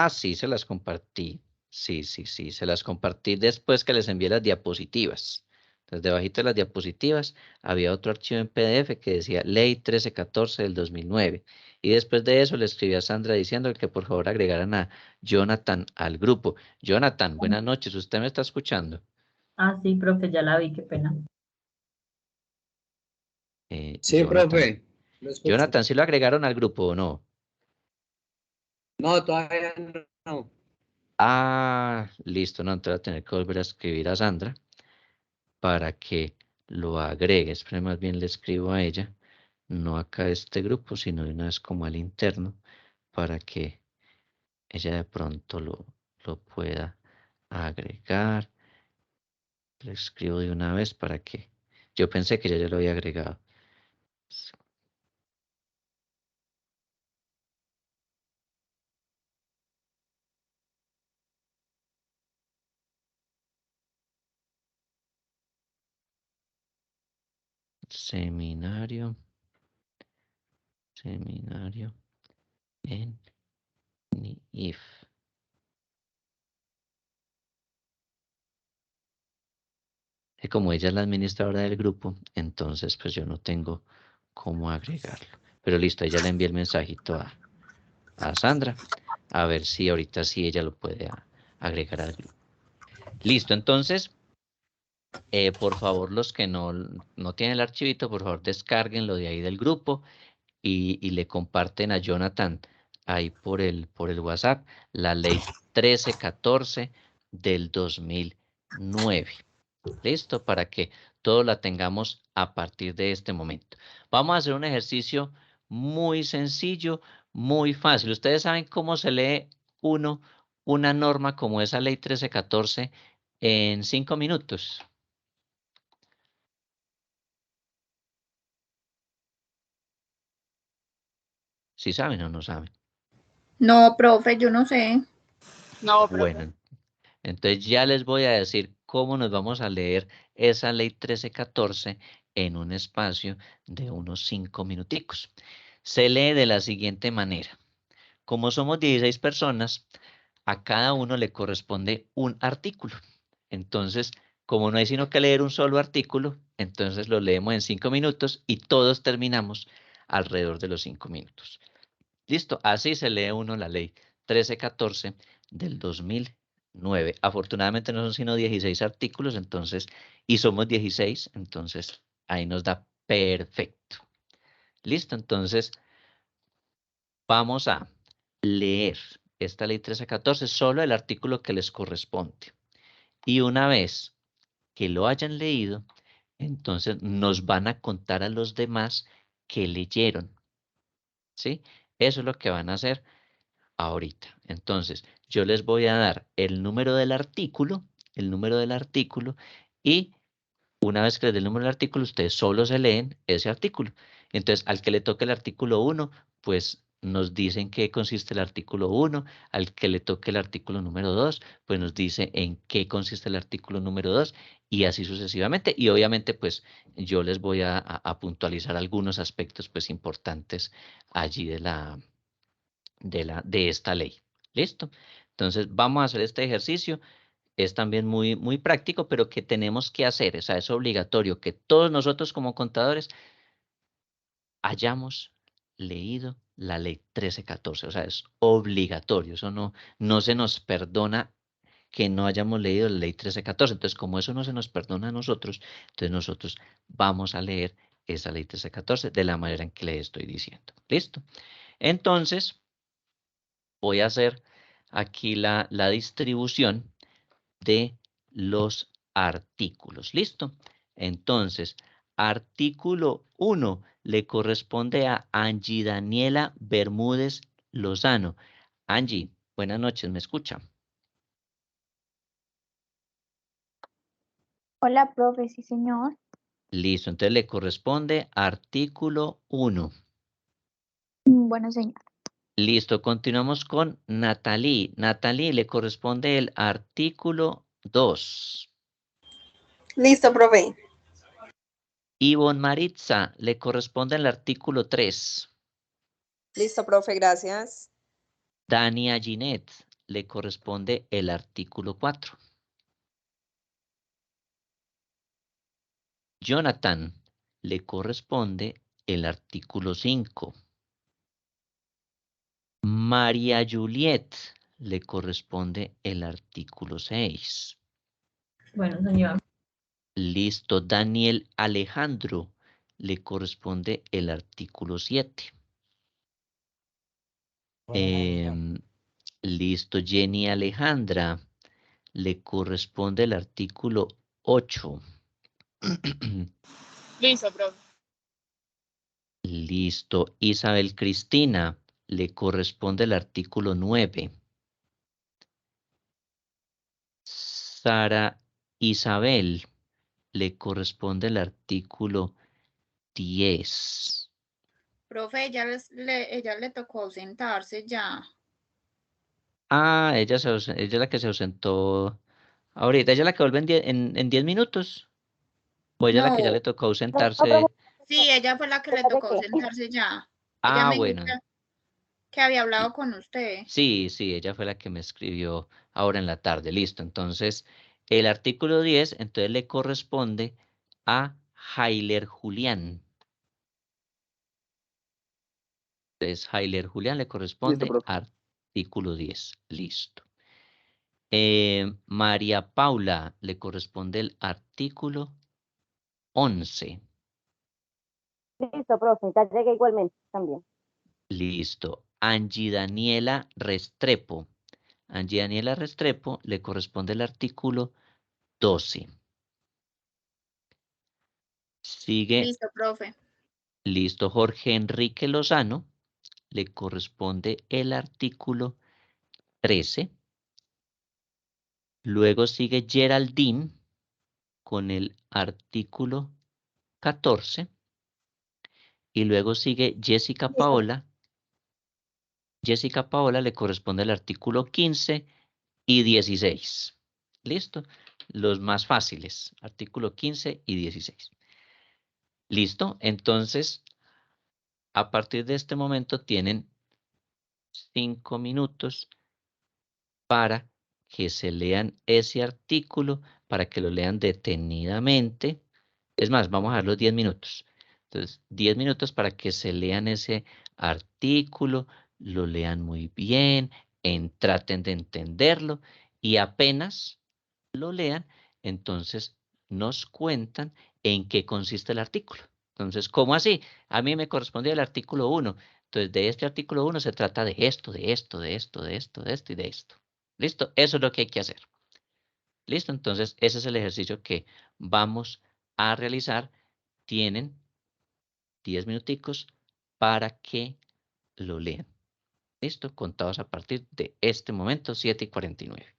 Sí, se las compartí. Sí, se las compartí después que les envié las diapositivas. Entonces, debajito de las diapositivas había otro archivo en PDF que decía Ley 1314 del 2009. Y después de eso le escribí a Sandra diciendo que por favor agregaran a Jonathan al grupo. Jonathan, buenas noches. ¿Usted me está escuchando? Ah, sí, profe, ya la vi, qué pena. Sí, Jonathan. profe, lo escucho. Jonathan, ¿sí lo agregaron al grupo o no? No, todavía no. Ah, listo, no, entonces voy a tener que volver a escribir a Sandra para que lo agregue. Espere, más bien le escribo a ella, no acá a este grupo, sino de una vez como al interno, para que ella de pronto lo pueda agregar. Le escribo de una vez para que... Yo pensé que ya lo había agregado. Seminario en NIIF. Y como ella es la administradora del grupo, entonces pues yo no tengo cómo agregarlo. Pero listo, ella le envié el mensajito a Sandra, a ver si ahorita sí ella lo puede agregar al grupo. Listo, entonces, por favor, los que no tienen el archivito, por favor, descárguenlo de ahí del grupo y le comparten a Jonathan ahí por el WhatsApp la ley 1314 del 2009. Listo, para que todo la tengamos a partir de este momento. Vamos a hacer un ejercicio muy sencillo, muy fácil. Ustedes saben cómo se lee una norma como esa ley 1314 en 5 minutos. ¿Sí saben o no saben? No, profe, yo no sé. No, Bueno, entonces ya les voy a decir cómo nos vamos a leer esa ley 1314 en un espacio de unos 5 minuticos. Se lee de la siguiente manera. Como somos 16 personas, a cada uno le corresponde un artículo. Entonces, como no hay sino que leer un solo artículo, entonces lo leemos en 5 minutos y todos terminamos alrededor de los 5 minutos. Listo, así se lee uno la ley 1314 del 2009. Afortunadamente no son sino 16 artículos, entonces, y somos 16, entonces ahí nos da perfecto. Listo, entonces vamos a leer esta ley 1314, solo el artículo que les corresponde. Y una vez que lo hayan leído, entonces nos van a contar a los demás que leyeron. ¿Sí? Eso es lo que van a hacer ahorita. Entonces, yo les voy a dar el número del artículo, y una vez que les dé el número del artículo, ustedes solo se leen ese artículo. Entonces, al que le toque el artículo 1, pues nos dicen qué consiste el artículo 1. Al que le toque el artículo número 2, pues nos dice en qué consiste el artículo número 2 y así sucesivamente. Y obviamente, pues yo les voy a puntualizar algunos aspectos pues importantes allí de esta ley. ¿Listo? Entonces, vamos a hacer este ejercicio. Es también muy, muy práctico, pero que tenemos que hacer. O sea, es obligatorio que todos nosotros como contadores hayamos leído la ley 1314. O sea, es obligatorio. Eso no se nos perdona que no hayamos leído la ley 1314. Entonces, como eso no se nos perdona a nosotros, entonces nosotros vamos a leer esa ley 1314 de la manera en que le estoy diciendo. ¿Listo? Entonces, voy a hacer aquí la distribución de los artículos. ¿Listo? Entonces, artículo 1 le corresponde a Angie Daniela Bermúdez Lozano. Angie, buenas noches, ¿me escucha? Hola, profe, sí, señor. Listo, entonces le corresponde artículo 1. Bueno, señor. Listo, continuamos con Natalie. Natalie, le corresponde el artículo 2. Listo, profe. Ivonne Maritza, le corresponde el artículo 3. Listo, profe, gracias. Dania Ginette, le corresponde el artículo 4. Jonathan, le corresponde el artículo 5. María Juliet, le corresponde el artículo 6. Bueno, señor. Listo. Daniel Alejandro, le corresponde el artículo 7. Listo. Jenny Alejandra, le corresponde el artículo 8. Listo, profe. Listo. Isabel Cristina, le corresponde el artículo 9. Sara Isabel, le corresponde el artículo 10. Profe, ella le tocó ausentarse ya. Ah, ella es la que se ausentó ahorita. ¿Ella es la que vuelve en 10 minutos? ¿O ella es la que ya No. le tocó ausentarse? Sí, ella fue la que le tocó ausentarse ya. Ella Ah, me dijo bueno. que había hablado con usted. Sí, ella fue la que me escribió ahora en la tarde. Listo. Entonces, el artículo 10, entonces le corresponde a Jailer Julián. Entonces, Jailer Julián le corresponde artículo 10. Listo. María Paula le corresponde el artículo 11. Listo, profe, ya llegué igualmente también. Listo. Angie Daniela Restrepo. Angie Daniela Restrepo le corresponde el artículo 12. Sigue. Listo, profe. Listo. Jorge Enrique Lozano le corresponde el artículo 13. Luego sigue Geraldine con el artículo 14. Y luego sigue Jessica Paola. Jessica Paola le corresponde el artículo 15 y 16. ¿Listo? Los más fáciles, artículo 15 y 16. ¿Listo? Entonces, a partir de este momento tienen 5 minutos para que se lean ese artículo, para que lo lean detenidamente. Es más, vamos a dar los 10 minutos. Entonces, 10 minutos para que se lean ese artículo, lo lean muy bien, traten de entenderlo y apenas lo lean, entonces nos cuentan en qué consiste el artículo. Entonces, ¿cómo así? A mí me correspondía el artículo 1. Entonces, de este artículo 1 se trata de esto, de esto, de esto, de esto, de esto y de esto. ¿Listo? Eso es lo que hay que hacer. ¿Listo? Entonces, ese es el ejercicio que vamos a realizar. Tienen 10 minuticos para que lo lean. ¿Listo? Contados a partir de este momento, 7:49.